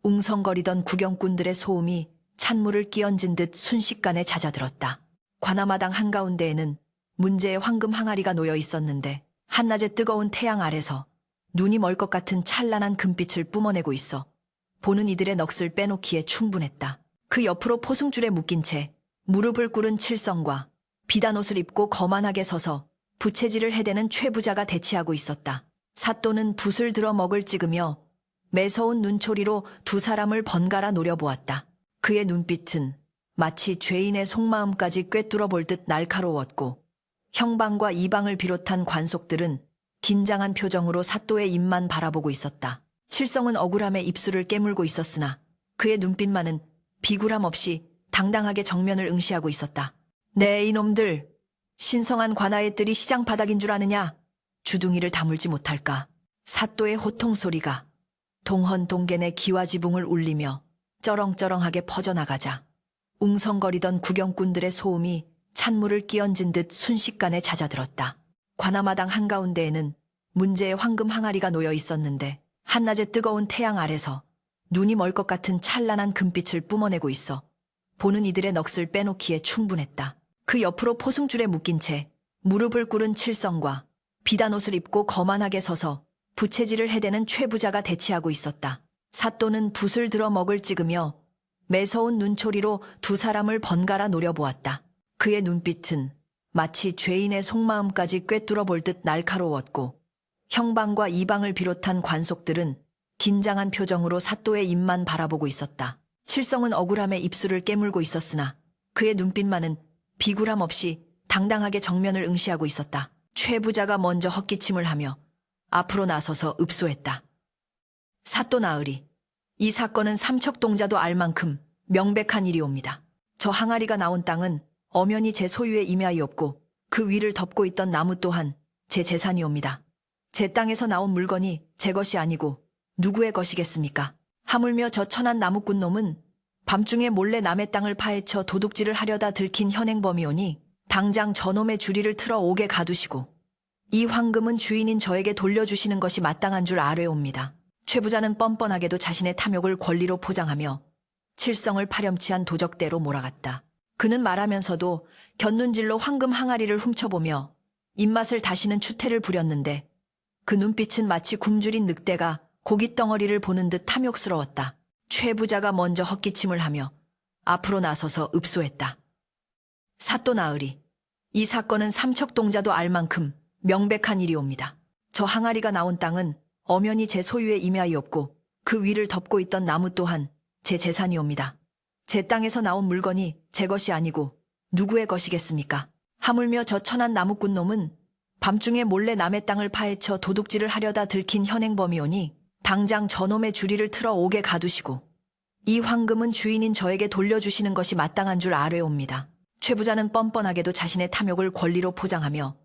[SPEAKER 1] 웅성거리던 구경꾼들의 소음이 찬물을 끼얹은 듯 순식간에 잦아들었다. 관아마당 한가운데에는 문제의 황금 항아리가 놓여 있었는데 한낮의 뜨거운 태양 아래서 눈이 멀 것 같은 찬란한 금빛을 뿜어내고 있어 보는 이들의 넋을 빼놓기에 충분했다. 그 옆으로 포승줄에 묶인 채 무릎을 꿇은 칠성과 비단 옷을 입고 거만하게 서서 부채질을 해대는 최부자가 대치하고 있었다. 사또는 붓을 들어 먹을 찍으며 매서운 눈초리로 두 사람을 번갈아 노려보았다. 그의 눈빛은 마치 죄인의 속마음까지 꿰뚫어 볼 듯 날카로웠고 형방과 이방을 비롯한 관속들은 긴장한 표정으로 사또의 입만 바라보고 있었다. 칠성은 억울함에 입술을 깨물고 있었으나 그의 눈빛만은 비굴함 없이 당당하게 정면을 응시하고 있었다. 네, 이놈들. 신성한 관아의 뜰이 시장 바닥인 줄 아느냐? 주둥이를 다물지 못할까? 사또의 호통 소리가 동헌동겐의 기와 지붕을 울리며 쩌렁쩌렁하게 퍼져나가자 웅성거리던 구경꾼들의 소음이 찬물을 끼얹은 듯 순식간에 잦아들었다. 관아마당 한가운데에는 문제의 황금 항아리가 놓여 있었는데 한낮의 뜨거운 태양 아래서 눈이 멀 것 같은 찬란한 금빛을 뿜어내고 있어 보는 이들의 넋을 빼놓기에 충분했다. 그 옆으로 포승줄에 묶인 채 무릎을 꿇은 칠성과 비단 옷을 입고 거만하게 서서 부채질을 해대는 최부자가 대치하고 있었다. 사또는 붓을 들어 먹을 찍으며 매서운 눈초리로 두 사람을 번갈아 노려보았다. 그의 눈빛은 마치 죄인의 속마음까지 꿰뚫어 볼 듯 날카로웠고 형방과 이방을 비롯한 관속들은 긴장한 표정으로 사또의 입만 바라보고 있었다. 칠성은 억울함에 입술을 깨물고 있었으나 그의 눈빛만은 비굴함 없이 당당하게 정면을 응시하고 있었다. 최부자가 먼저 헛기침을 하며 앞으로 나서서 읍소했다. 사또 나으리, 이 사건은 삼척동자도 알 만큼 명백한 일이옵니다. 저 항아리가 나온 땅은 엄연히 제 소유에 임하이없고 그 위를 덮고 있던 나무 또한 제 재산이옵니다. 제 땅에서 나온 물건이 제 것이 아니고 누구의 것이겠습니까? 하물며 저 천한 나무꾼 놈은 밤중에 몰래 남의 땅을 파헤쳐 도둑질을 하려다 들킨 현행범이오니 당장 저놈의 주리를 틀어 옥에 가두시고 이 황금은 주인인 저에게 돌려주시는 것이 마땅한 줄 아뢰옵니다. 최부자는 뻔뻔하게도 자신의 탐욕을 권리로 포장하며 칠성을 파렴치한 도적대로 몰아갔다. 그는 말하면서도 곁눈질로 황금 항아리를 훔쳐보며 입맛을 다시는 추태를 부렸는데 그 눈빛은 마치 굶주린 늑대가 고깃덩어리를 보는 듯 탐욕스러웠다. 최부자가 먼저 헛기침을 하며 앞으로 나서서 읍소했다. 사또 나으리, 이 사건은 삼척동자도 알 만큼 명백한 일이옵니다. 저 항아리가 나온 땅은 엄연히 제 소유에 임하이없고 그 위를 덮고 있던 나무 또한 제 재산이옵니다. 제 땅에서 나온 물건이 제 것이 아니고 누구의 것이겠습니까? 하물며 저 천한 나무꾼 놈은 밤중에 몰래 남의 땅을 파헤쳐 도둑질을 하려다 들킨 현행범이오니 당장 저놈의 주리를 틀어 옥에 가두시고 이 황금은 주인인 저에게 돌려주시는 것이 마땅한 줄 아뢰옵니다. 최부자는 뻔뻔하게도 자신의 탐욕을 권리로 포장하며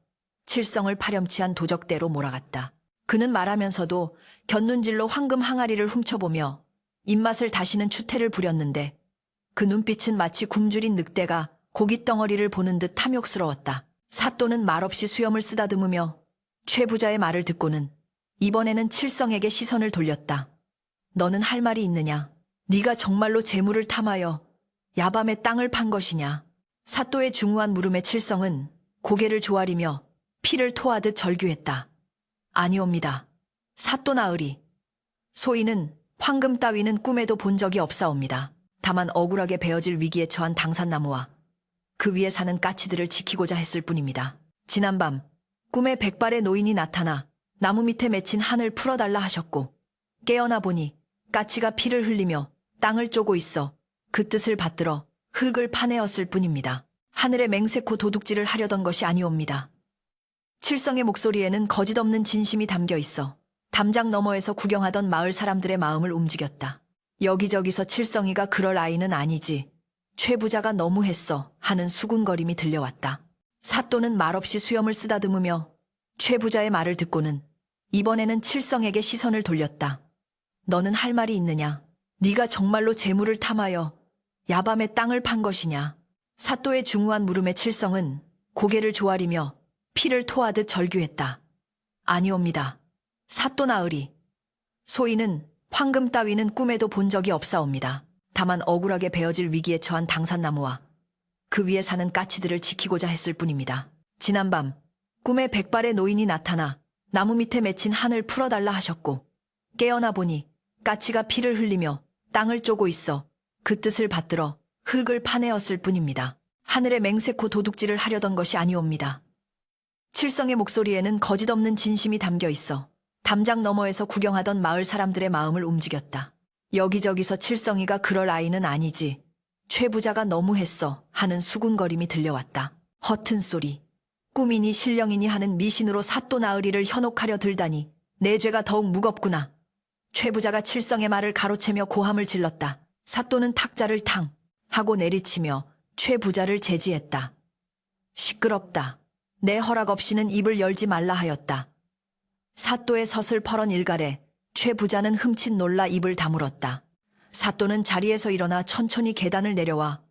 [SPEAKER 1] 칠성을 파렴치한 도적대로 몰아갔다. 그는 말하면서도 곁눈질로 황금 항아리를 훔쳐보며 입맛을 다시는 추태를 부렸는데 그 눈빛은 마치 굶주린 늑대가 고깃덩어리를 보는 듯 탐욕스러웠다. 사또는 말없이 수염을 쓰다듬으며 최 부자의 말을 듣고는 이번에는 칠성에게 시선을 돌렸다. 너는 할 말이 있느냐? 네가 정말로 재물을 탐하여 야밤에 땅을 판 것이냐? 사또의 중후한 물음에 칠성은 고개를 조아리며 피를 토하듯 절규했다. 아니옵니다. 사또 나으리. 소인은 황금 따위는 꿈에도 본 적이 없사옵니다. 다만 억울하게 베어질 위기에 처한 당산나무와 그 위에 사는 까치들을 지키고자 했을 뿐입니다. 지난밤 꿈에 백발의 노인이 나타나 나무 밑에 맺힌 한을 풀어달라 하셨고 깨어나 보니 까치가 피를 흘리며 땅을 쪼고 있어 그 뜻을 받들어 흙을 파내었을 뿐입니다. 하늘에 맹세코 도둑질을 하려던 것이 아니옵니다. 칠성의 목소리에는 거짓없는 진심이 담겨 있어 담장 너머에서 구경하던 마을 사람들의 마음을 움직였다. 여기저기서 칠성이가 그럴 아이는 아니지. 최 부자가 너무했어 하는 수군거림이 들려왔다. 사또는 말없이 수염을 쓰다듬으며 최 부자의 말을 듣고는 이번에는 칠성에게 시선을 돌렸다. 너는 할 말이 있느냐? 네가 정말로 재물을 탐하여 야밤에 땅을 판 것이냐? 사또의 중후한 물음에 칠성은 고개를 조아리며 피를 토하듯 절규했다. 아니옵니다. 사또 나으리. 소인은 황금 따위는 꿈에도 본 적이 없사옵니다. 다만 억울하게 베어질 위기에 처한 당산나무와 그 위에 사는 까치들을 지키고자 했을 뿐입니다. 지난밤 꿈에 백발의 노인이 나타나 나무 밑에 맺힌 한을 풀어달라 하셨고 깨어나 보니 까치가 피를 흘리며 땅을 쪼고 있어 그 뜻을 받들어 흙을 파내었을 뿐입니다. 하늘에 맹세코 도둑질을 하려던 것이 아니옵니다. 칠성의 목소리에는 거짓없는 진심이 담겨 있어 담장 너머에서 구경하던 마을 사람들의 마음을 움직였다. 여기저기서 칠성이가 그럴 아이는 아니지. 최 부자가 너무했어 하는 수군거림이 들려왔다. 허튼 소리. 꿈이니 신령이니 하는 미신으로 사또 나으리를 현혹하려 들다니 내 죄가 더욱 무겁구나. 최 부자가 칠성의 말을 가로채며 고함을 질렀다. 사또는 탁자를 탕 하고 내리치며 최 부자를 제지했다. 시끄럽다. 내 허락 없이는 입을 열지 말라 하였다. 사또의 서슬퍼런 일갈에 최 부자는 흠칫 놀라 입을 다물었다. 사또는 자리에서 일어나 천천히 계단을 내려와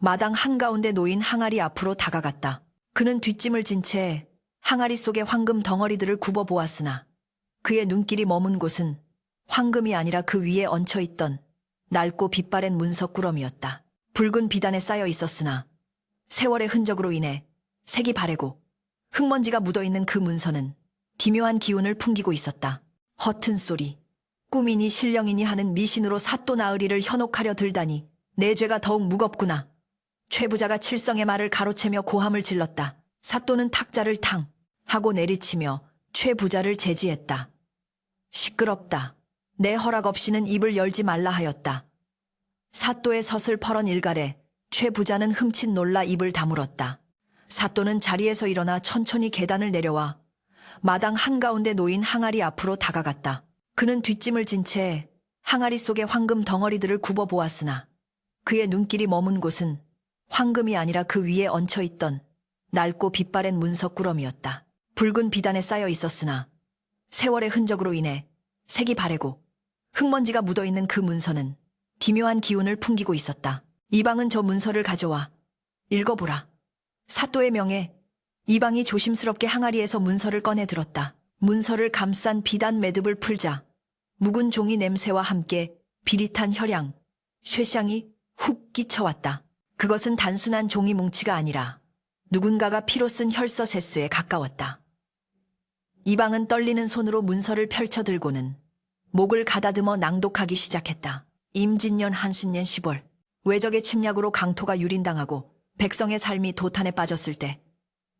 [SPEAKER 1] 마당 한가운데 놓인 항아리 앞으로 다가갔다. 그는 뒷짐을 진 채 항아리 속의 황금 덩어리들을 굽어보았으나 그의 눈길이 머문 곳은 황금이 아니라 그 위에 얹혀있던 낡고 빛바랜 문석꾸러미였다. 붉은 비단에 쌓여 있었으나 세월의 흔적으로 인해 색이 바래고 흙먼지가 묻어있는 그 문서는 기묘한 기운을 풍기고 있었다. 허튼 소리. 꿈이니 신령이니 하는 미신으로 사또 나으리를 현혹하려 들다니 내 죄가 더욱 무겁구나. 최 부자가 칠성의 말을 가로채며 고함을 질렀다. 사또는 탁자를 탕 하고 내리치며 최 부자를 제지했다. 시끄럽다. 내 허락 없이는 입을 열지 말라 하였다. 사또의 서슬퍼런 일갈에 최 부자는 흠칫 놀라 입을 다물었다. 사또는 자리에서 일어나 천천히 계단을 내려와 마당 한가운데 놓인 항아리 앞으로 다가갔다. 그는 뒷짐을 진 채 항아리 속의 황금 덩어리들을 굽어보았으나 그의 눈길이 머문 곳은 황금이 아니라 그 위에 얹혀있던 낡고 빛바랜 문석꾸러미였다. 붉은 비단에 쌓여 있었으나 세월의 흔적으로 인해 색이 바래고 흙먼지가 묻어있는 그 문서는 기묘한 기운을 풍기고 있었다. 이방은 저 문서를 가져와 읽어보라. 사또의 명에 이방이 조심스럽게 항아리에서 문서를 꺼내 들었다. 문서를 감싼 비단 매듭을 풀자 묵은 종이 냄새와 함께 비릿한 혈향, 쇠향이 훅 끼쳐왔다. 그것은 단순한 종이 뭉치가 아니라 누군가가 피로 쓴 혈서 세수에 가까웠다. 이방은 떨리는 손으로 문서를 펼쳐 들고는 목을 가다듬어 낭독하기 시작했다. 임진년 한신년 10월 외적의 침략으로 강토가 유린당하고 백성의 삶이 도탄에 빠졌을 때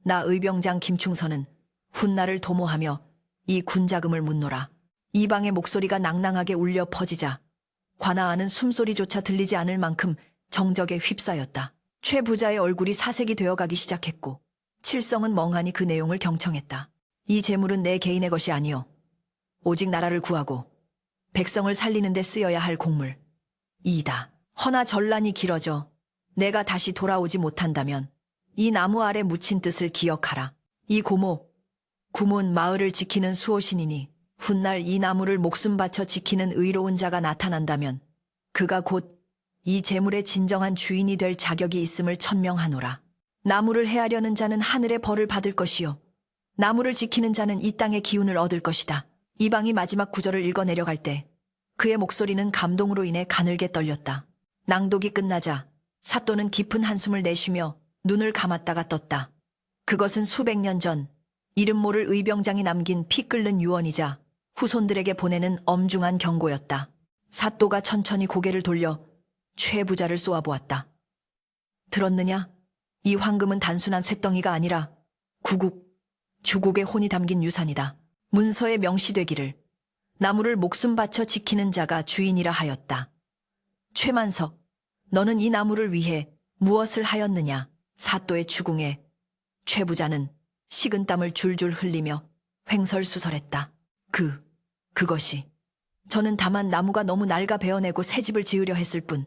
[SPEAKER 1] 나 의병장 김충선은 훗날을 도모하며 이 군자금을 묻노라. 이방의 목소리가 낭낭하게 울려 퍼지자 관아하는 숨소리조차 들리지 않을 만큼 정적에 휩싸였다. 최 부자의 얼굴이 사색이 되어가기 시작했고 칠성은 멍하니 그 내용을 경청했다. 이 재물은 내 개인의 것이 아니오. 오직 나라를 구하고 백성을 살리는 데 쓰여야 할 곡물. 이다. 허나 전란이 길어져 내가 다시 돌아오지 못한다면 이 나무 아래 묻힌 뜻을 기억하라. 이 고목, 구문 마을을 지키는 수호신이니 훗날 이 나무를 목숨 바쳐 지키는 의로운 자가 나타난다면 그가 곧 이 재물의 진정한 주인이 될 자격이 있음을 천명하노라. 나무를 해하려는 자는 하늘의 벌을 받을 것이요 나무를 지키는 자는 이 땅의 기운을 얻을 것이다. 이방이 마지막 구절을 읽어 내려갈 때 그의 목소리는 감동으로 인해 가늘게 떨렸다. 낭독이 끝나자 사또는 깊은 한숨을 내쉬며 눈을 감았다가 떴다. 그것은 수백 년 전 이름 모를 의병장이 남긴 피 끓는 유언이자 후손들에게 보내는 엄중한 경고였다. 사또가 천천히 고개를 돌려 최 부자를 쏘아보았다. 들었느냐? 이 황금은 단순한 쇳덩이가 아니라 구국, 주국의 혼이 담긴 유산이다. 문서에 명시되기를 나무를 목숨 바쳐 지키는 자가 주인이라 하였다. 최만석, 너는 이 나무를 위해 무엇을 하였느냐? 사또의 추궁에 최 부자는 식은땀을 줄줄 흘리며 횡설수설했다. 그것이. 저는 다만 나무가 너무 낡아 베어내고 새 집을 지으려 했을 뿐.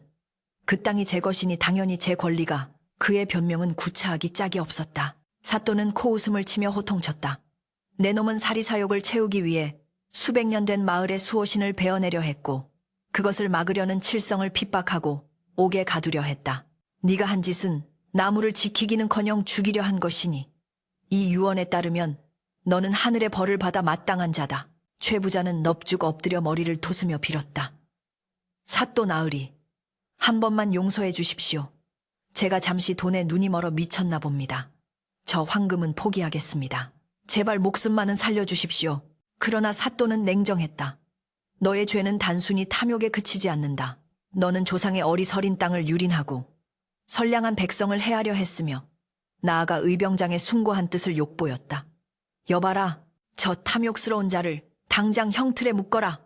[SPEAKER 1] 그 땅이 제 것이니 당연히 제 권리가. 그의 변명은 구차하기 짝이 없었다. 사또는 코웃음을 치며 호통쳤다. 내 놈은 사리사욕을 채우기 위해 수백 년 된 마을의 수호신을 베어내려 했고 그것을 막으려는 칠성을 핍박하고 옥에 가두려 했다. 네가 한 짓은 나무를 지키기는커녕 죽이려 한 것이니 이 유언에 따르면 너는 하늘의 벌을 받아 마땅한 자다. 최 부자는 넙죽 엎드려 머리를 토스며 빌었다. 사또 나으리, 한 번만 용서해 주십시오. 제가 잠시 돈에 눈이 멀어 미쳤나 봅니다. 저 황금은 포기하겠습니다. 제발 목숨만은 살려주십시오. 그러나 사또는 냉정했다. 너의 죄는 단순히 탐욕에 그치지 않는다. 너는 조상의 어리서린 땅을 유린하고 선량한 백성을 해하려 했으며 나아가 의병장의 숭고한 뜻을 욕보였다. 여봐라, 저 탐욕스러운 자를 당장 형틀에 묶어라.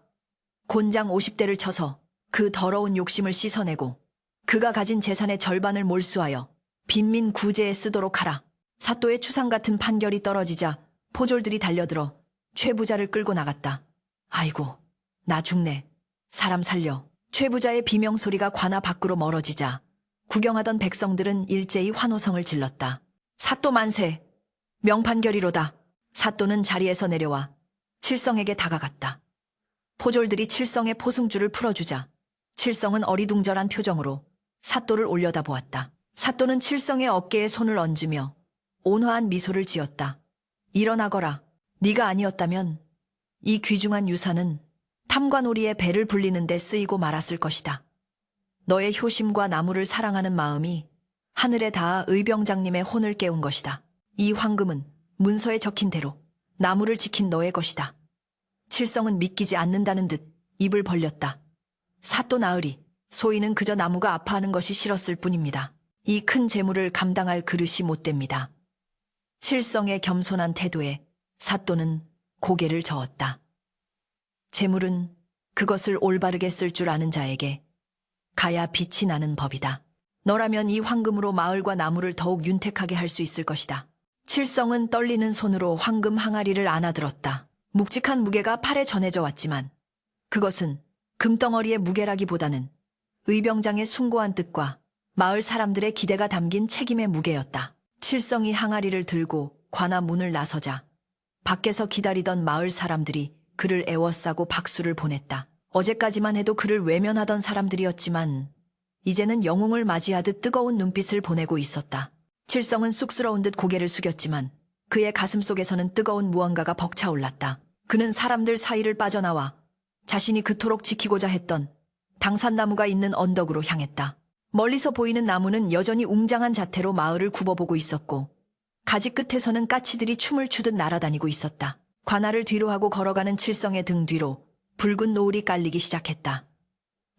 [SPEAKER 1] 곤장 50대를 쳐서 그 더러운 욕심을 씻어내고 그가 가진 재산의 절반을 몰수하여 빈민 구제에 쓰도록 하라. 사또의 추상 같은 판결이 떨어지자 포졸들이 달려들어 최 부자를 끌고 나갔다. 아이고, 나 죽네. 사람 살려. 최 부자의 비명소리가 관아 밖으로 멀어지자 구경하던 백성들은 일제히 환호성을 질렀다. 사또 만세! 명판결이로다. 사또는 자리에서 내려와 칠성에게 다가갔다. 포졸들이 칠성의 포승줄을 풀어주자 칠성은 어리둥절한 표정으로 사또를 올려다보았다. 사또는 칠성의 어깨에 손을 얹으며 온화한 미소를 지었다. 일어나거라. 네가 아니었다면 이 귀중한 유산은 탐관오리의 배를 불리는 데 쓰이고 말았을 것이다. 너의 효심과 나무를 사랑하는 마음이 하늘에 닿아 의병장님의 혼을 깨운 것이다. 이 황금은 문서에 적힌 대로 나무를 지킨 너의 것이다. 칠성은 믿기지 않는다는 듯 입을 벌렸다. 사또 나으리, 소인은 그저 나무가 아파하는 것이 싫었을 뿐입니다. 이 큰 재물을 감당할 그릇이 못 됩니다. 칠성의 겸손한 태도에 사또는 고개를 저었다. 재물은 그것을 올바르게 쓸 줄 아는 자에게 가야 빛이 나는 법이다. 너라면 이 황금으로 마을과 나무를 더욱 윤택하게 할 수 있을 것이다. 칠성은 떨리는 손으로 황금 항아리를 안아들었다. 묵직한 무게가 팔에 전해져 왔지만 그것은 금덩어리의 무게라기보다는 의병장의 숭고한 뜻과 마을 사람들의 기대가 담긴 책임의 무게였다. 칠성이 항아리를 들고 관아 문을 나서자 밖에서 기다리던 마을 사람들이 그를 애워싸고 박수를 보냈다. 어제까지만 해도 그를 외면하던 사람들이었지만 이제는 영웅을 맞이하듯 뜨거운 눈빛을 보내고 있었다. 칠성은 쑥스러운 듯 고개를 숙였지만 그의 가슴 속에서는 뜨거운 무언가가 벅차올랐다. 그는 사람들 사이를 빠져나와 자신이 그토록 지키고자 했던 당산나무가 있는 언덕으로 향했다. 멀리서 보이는 나무는 여전히 웅장한 자태로 마을을 굽어보고 있었고 가지 끝에서는 까치들이 춤을 추듯 날아다니고 있었다. 관아를 뒤로 하고 걸어가는 칠성의 등 뒤로 붉은 노을이 깔리기 시작했다.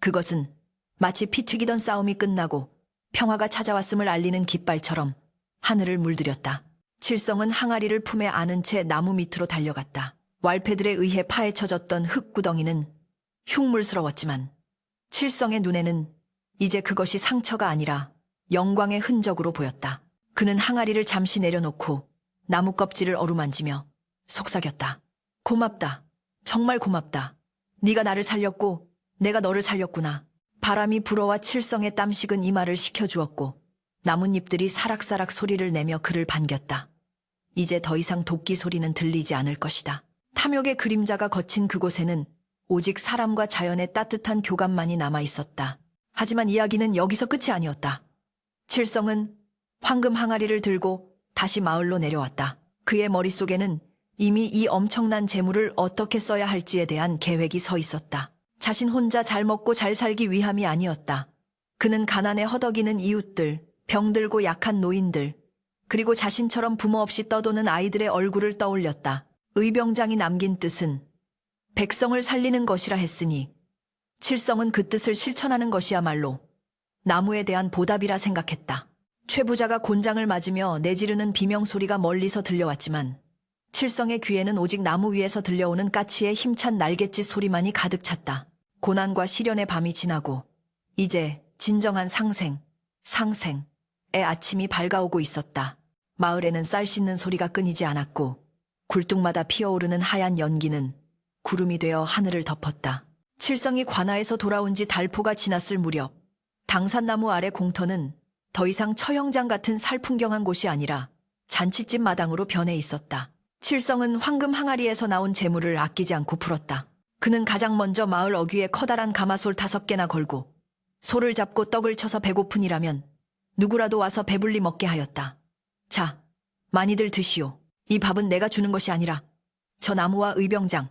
[SPEAKER 1] 그것은 마치 피 튀기던 싸움이 끝나고 평화가 찾아왔음을 알리는 깃발처럼 하늘을 물들였다. 칠성은 항아리를 품에 안은 채 나무 밑으로 달려갔다. 왈패들에 의해 파헤쳐졌던 흙구덩이는 흉물스러웠지만 칠성의 눈에는 이제 그것이 상처가 아니라 영광의 흔적으로 보였다. 그는 항아리를 잠시 내려놓고 나무 껍질을 어루만지며 속삭였다. 고맙다. 정말 고맙다. 네가 나를 살렸고 내가 너를 살렸구나. 바람이 불어와 칠성의 땀식은 이마를 식혀주었고 나뭇잎들이 사락사락 소리를 내며 그를 반겼다. 이제 더 이상 도끼 소리는 들리지 않을 것이다. 탐욕의 그림자가 거친 그곳에는 오직 사람과 자연의 따뜻한 교감만이 남아있었다. 하지만 이야기는 여기서 끝이 아니었다. 칠성은 황금 항아리를 들고 다시 마을로 내려왔다. 그의 머릿속에는 이미 이 엄청난 재물을 어떻게 써야 할지에 대한 계획이 서 있었다. 자신 혼자 잘 먹고 잘 살기 위함이 아니었다. 그는 가난에 허덕이는 이웃들, 병들고 약한 노인들, 그리고 자신처럼 부모 없이 떠도는 아이들의 얼굴을 떠올렸다. 의병장이 남긴 뜻은 백성을 살리는 것이라 했으니 칠성은 그 뜻을 실천하는 것이야말로 나무에 대한 보답이라 생각했다. 최 부자가 곤장을 맞으며 내지르는 비명소리가 멀리서 들려왔지만 칠성의 귀에는 오직 나무 위에서 들려오는 까치의 힘찬 날갯짓 소리만이 가득 찼다. 고난과 시련의 밤이 지나고 이제 진정한 상생의 아침이 밝아오고 있었다. 마을에는 쌀 씻는 소리가 끊이지 않았고 굴뚝마다 피어오르는 하얀 연기는 구름이 되어 하늘을 덮었다. 칠성이 관아에서 돌아온 지 달포가 지났을 무렵 당산나무 아래 공터는 더 이상 처형장 같은 살풍경한 곳이 아니라 잔치집 마당으로 변해 있었다. 칠성은 황금 항아리에서 나온 재물을 아끼지 않고 풀었다. 그는 가장 먼저 마을 어귀에 커다란 가마솔 5개나 걸고 소를 잡고 떡을 쳐서 배고픈이라면 누구라도 와서 배불리 먹게 하였다. 자, 많이들 드시오. 이 밥은 내가 주는 것이 아니라 저 나무와 의병장,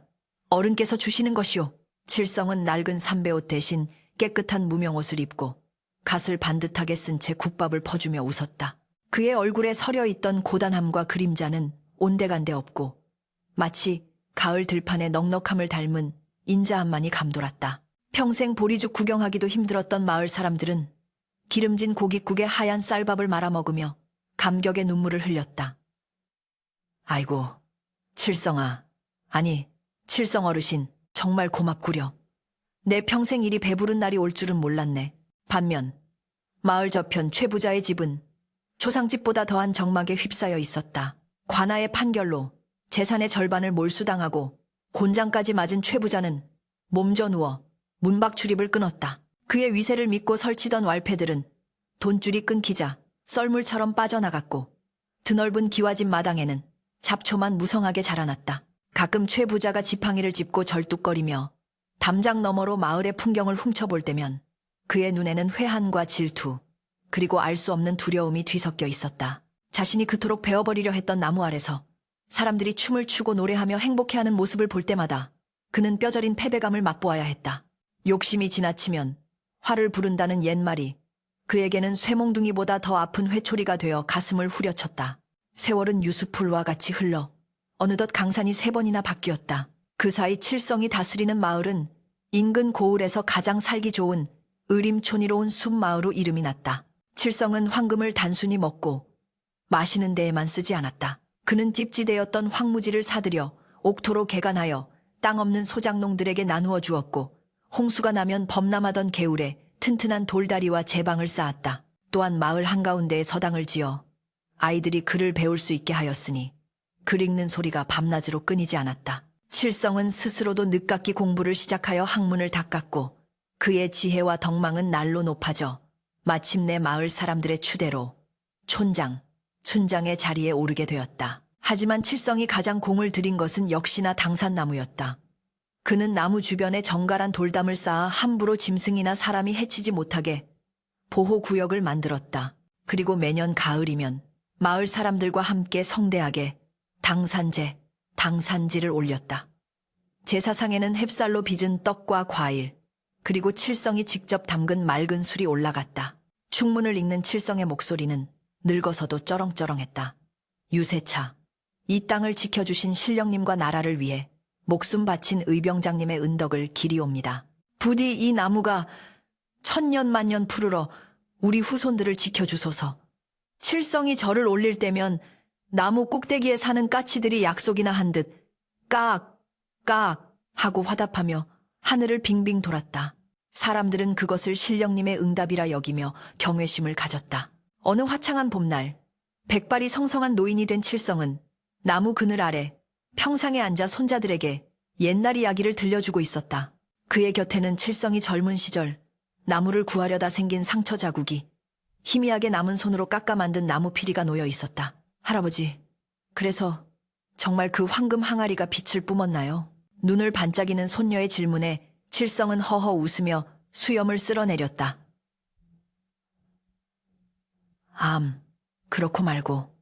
[SPEAKER 1] 어른께서 주시는 것이오. 칠성은 낡은 삼배옷 대신 깨끗한 무명옷을 입고 갓을 반듯하게 쓴 채 국밥을 퍼주며 웃었다. 그의 얼굴에 서려 있던 고단함과 그림자는 온데간데 없고 마치 가을 들판의 넉넉함을 닮은 인자함만이 감돌았다. 평생 보리죽 구경하기도 힘들었던 마을 사람들은 기름진 고깃국에 하얀 쌀밥을 말아먹으며 감격의 눈물을 흘렸다. 아이고, 칠성아, 아니, 칠성 어르신, 정말 고맙구려. 내 평생 이리 배부른 날이 올 줄은 몰랐네. 반면 마을 저편 최 부자의 집은 조상집보다 더한 적막에 휩싸여 있었다. 관아의 판결로 재산의 절반을 몰수당하고 곤장까지 맞은 최 부자는 몸져 누워 문밖 출입을 끊었다. 그의 위세를 믿고 설치던 왈패들은 돈줄이 끊기자 썰물처럼 빠져나갔고 드넓은 기와집 마당에는 잡초만 무성하게 자라났다. 가끔 최 부자가 지팡이를 짚고 절뚝거리며 담장 너머로 마을의 풍경을 훔쳐볼 때면 그의 눈에는 회한과 질투, 그리고 알 수 없는 두려움이 뒤섞여 있었다. 자신이 그토록 베어버리려 했던 나무 아래서 사람들이 춤을 추고 노래하며 행복해하는 모습을 볼 때마다 그는 뼈저린 패배감을 맛보아야 했다. 욕심이 지나치면 화를 부른다는 옛말이 그에게는 쇠몽둥이보다 더 아픈 회초리가 되어 가슴을 후려쳤다. 세월은 유수풀과 같이 흘러 어느덧 강산이 3번이나 바뀌었다. 그 사이 칠성이 다스리는 마을은 인근 고을에서 가장 살기 좋은 의림촌이로운 숲마을로 이름이 났다. 칠성은 황금을 단순히 먹고 마시는 데에만 쓰지 않았다. 그는 찝지되었던 황무지를 사들여 옥토로 개간하여 땅 없는 소작농들에게 나누어 주었고 홍수가 나면 범람하던 개울에 튼튼한 돌다리와 제방을 쌓았다. 또한 마을 한가운데에 서당을 지어 아이들이 글을 배울 수 있게 하였으니 글 읽는 소리가 밤낮으로 끊이지 않았다. 칠성은 스스로도 늦깎이 공부를 시작하여 학문을 닦았고 그의 지혜와 덕망은 날로 높아져 마침내 마을 사람들의 추대로 촌장의 자리에 오르게 되었다. 하지만 칠성이 가장 공을 들인 것은 역시나 당산나무였다. 그는 나무 주변에 정갈한 돌담을 쌓아 함부로 짐승이나 사람이 해치지 못하게 보호구역을 만들었다. 그리고 매년 가을이면 마을 사람들과 함께 성대하게 당산지를 올렸다. 제사상에는 햅쌀로 빚은 떡과 과일, 그리고 칠성이 직접 담근 맑은 술이 올라갔다. 축문을 읽는 칠성의 목소리는 늙어서도 쩌렁쩌렁했다. 유세차, 이 땅을 지켜주신 신령님과 나라를 위해 목숨 바친 의병장님의 은덕을 기리옵니다. 부디 이 나무가 천년 만년 푸르러 우리 후손들을 지켜주소서. 칠성이 절을 올릴 때면 나무 꼭대기에 사는 까치들이 약속이나 한 듯 깍깍 하고 화답하며 하늘을 빙빙 돌았다. 사람들은 그것을 신령님의 응답이라 여기며 경외심을 가졌다. 어느 화창한 봄날, 백발이 성성한 노인이 된 칠성은 나무 그늘 아래 평상에 앉아 손자들에게 옛날 이야기를 들려주고 있었다. 그의 곁에는 칠성이 젊은 시절 나무를 구하려다 생긴 상처 자국이 희미하게 남은 손으로 깎아 만든 나무 피리가 놓여 있었다. 할아버지, 그래서 정말 그 황금 항아리가 빛을 뿜었나요? 눈을 반짝이는 손녀의 질문에 칠성은 허허 웃으며 수염을 쓸어내렸다. 그렇고 말고.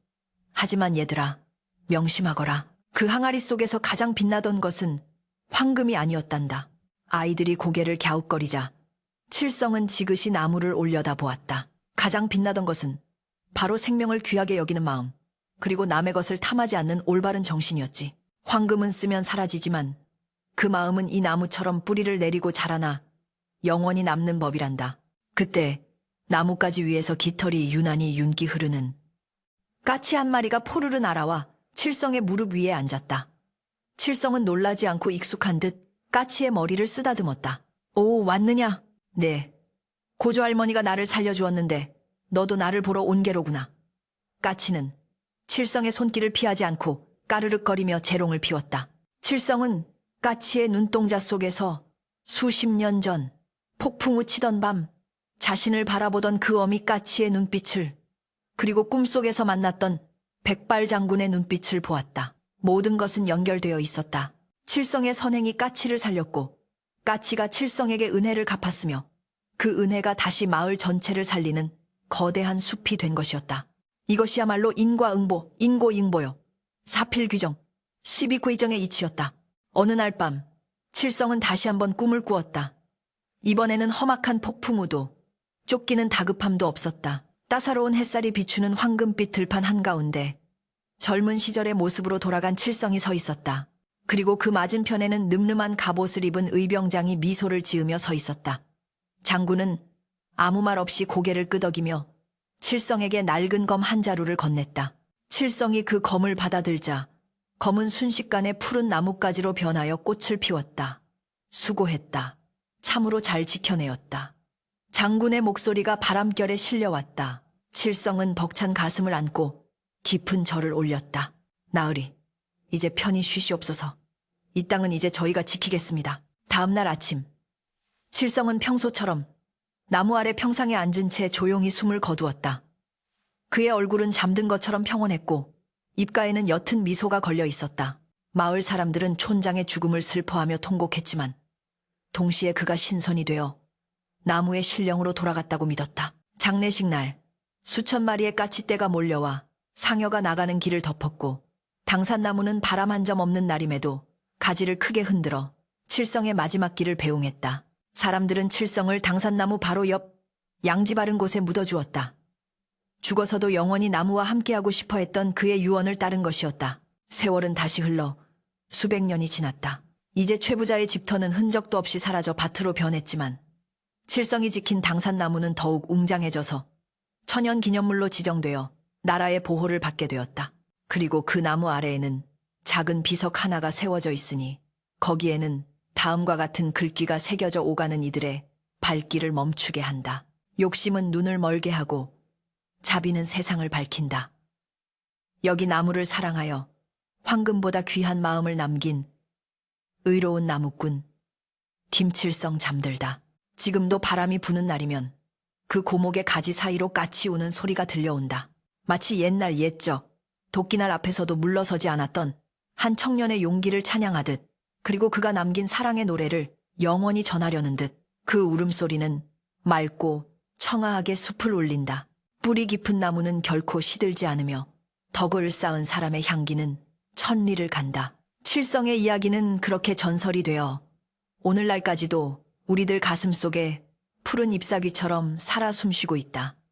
[SPEAKER 1] 하지만 얘들아, 명심하거라. 그 항아리 속에서 가장 빛나던 것은 황금이 아니었단다. 아이들이 고개를 갸웃거리자 칠성은 지그시 나무를 올려다 보았다. 가장 빛나던 것은 바로 생명을 귀하게 여기는 마음, 그리고 남의 것을 탐하지 않는 올바른 정신이었지. 황금은 쓰면 사라지지만 그 마음은 이 나무처럼 뿌리를 내리고 자라나 영원히 남는 법이란다. 그때 나뭇가지 위에서 깃털이 유난히 윤기 흐르는 까치 한 마리가 포르르 날아와 칠성의 무릎 위에 앉았다. 칠성은 놀라지 않고 익숙한 듯 까치의 머리를 쓰다듬었다. 오, 왔느냐? 네. 고조 할머니가 나를 살려주었는데 너도 나를 보러 온 게로구나. 까치는 칠성의 손길을 피하지 않고 까르륵거리며 재롱을 피웠다. 칠성은 까치의 눈동자 속에서 수십 년 전 폭풍우 치던 밤 자신을 바라보던 그 어미 까치의 눈빛을, 그리고 꿈속에서 만났던 백발 장군의 눈빛을 보았다. 모든 것은 연결되어 있었다. 칠성의 선행이 까치를 살렸고 까치가 칠성에게 은혜를 갚았으며 그 은혜가 다시 마을 전체를 살리는 거대한 숲이 된 것이었다. 이것이야말로 인과응보, 인고잉보요. 사필귀정, 십이귀정의 이치였다. 어느 날 밤 칠성은 다시 한번 꿈을 꾸었다. 이번에는 험악한 폭풍우도 쫓기는 다급함도 없었다. 따사로운 햇살이 비추는 황금빛 들판 한가운데 젊은 시절의 모습으로 돌아간 칠성이 서 있었다. 그리고 그 맞은편에는 늠름한 갑옷을 입은 의병장이 미소를 지으며 서 있었다. 장군은 아무 말 없이 고개를 끄덕이며 칠성에게 낡은 검 한 자루를 건넸다. 칠성이 그 검을 받아들자 검은 순식간에 푸른 나뭇가지로 변하여 꽃을 피웠다. 수고했다. 참으로 잘 지켜내었다. 장군의 목소리가 바람결에 실려왔다. 칠성은 벅찬 가슴을 안고 깊은 절을 올렸다. 나으리, 이제 편히 쉬시옵소서. 이 땅은 이제 저희가 지키겠습니다. 다음 날 아침, 칠성은 평소처럼 나무 아래 평상에 앉은 채 조용히 숨을 거두었다. 그의 얼굴은 잠든 것처럼 평온했고 입가에는 옅은 미소가 걸려 있었다. 마을 사람들은 촌장의 죽음을 슬퍼하며 통곡했지만 동시에 그가 신선이 되어 나무의 신령으로 돌아갔다고 믿었다. 장례식 날 수천 마리의 까치떼가 몰려와 상여가 나가는 길을 덮었고 당산나무는 바람 한 점 없는 날임에도 가지를 크게 흔들어 칠성의 마지막 길을 배웅했다. 사람들은 칠성을 당산나무 바로 옆 양지 바른 곳에 묻어주었다. 죽어서도 영원히 나무와 함께하고 싶어 했던 그의 유언을 따른 것이었다. 세월은 다시 흘러 수백 년이 지났다. 이제 최부자의 집터는 흔적도 없이 사라져 밭으로 변했지만 칠성이 지킨 당산나무는 더욱 웅장해져서 천연기념물로 지정되어 나라의 보호를 받게 되었다. 그리고 그 나무 아래에는 작은 비석 하나가 세워져 있으니 거기에는 다음과 같은 글귀가 새겨져 오가는 이들의 발길을 멈추게 한다. 욕심은 눈을 멀게 하고 자비는 세상을 밝힌다. 여기 나무를 사랑하여 황금보다 귀한 마음을 남긴 의로운 나무꾼 김칠성 잠들다. 지금도 바람이 부는 날이면 그 고목의 가지 사이로 까치 우는 소리가 들려온다. 마치 옛날 옛적 도끼날 앞에서도 물러서지 않았던 한 청년의 용기를 찬양하듯, 그리고 그가 남긴 사랑의 노래를 영원히 전하려는 듯 그 울음소리는 맑고 청아하게 숲을 울린다. 뿌리 깊은 나무는 결코 시들지 않으며 덕을 쌓은 사람의 향기는 천리를 간다. 칠성의 이야기는 그렇게 전설이 되어 오늘날까지도 우리들 가슴 속에 푸른 잎사귀처럼 살아 숨쉬고 있다.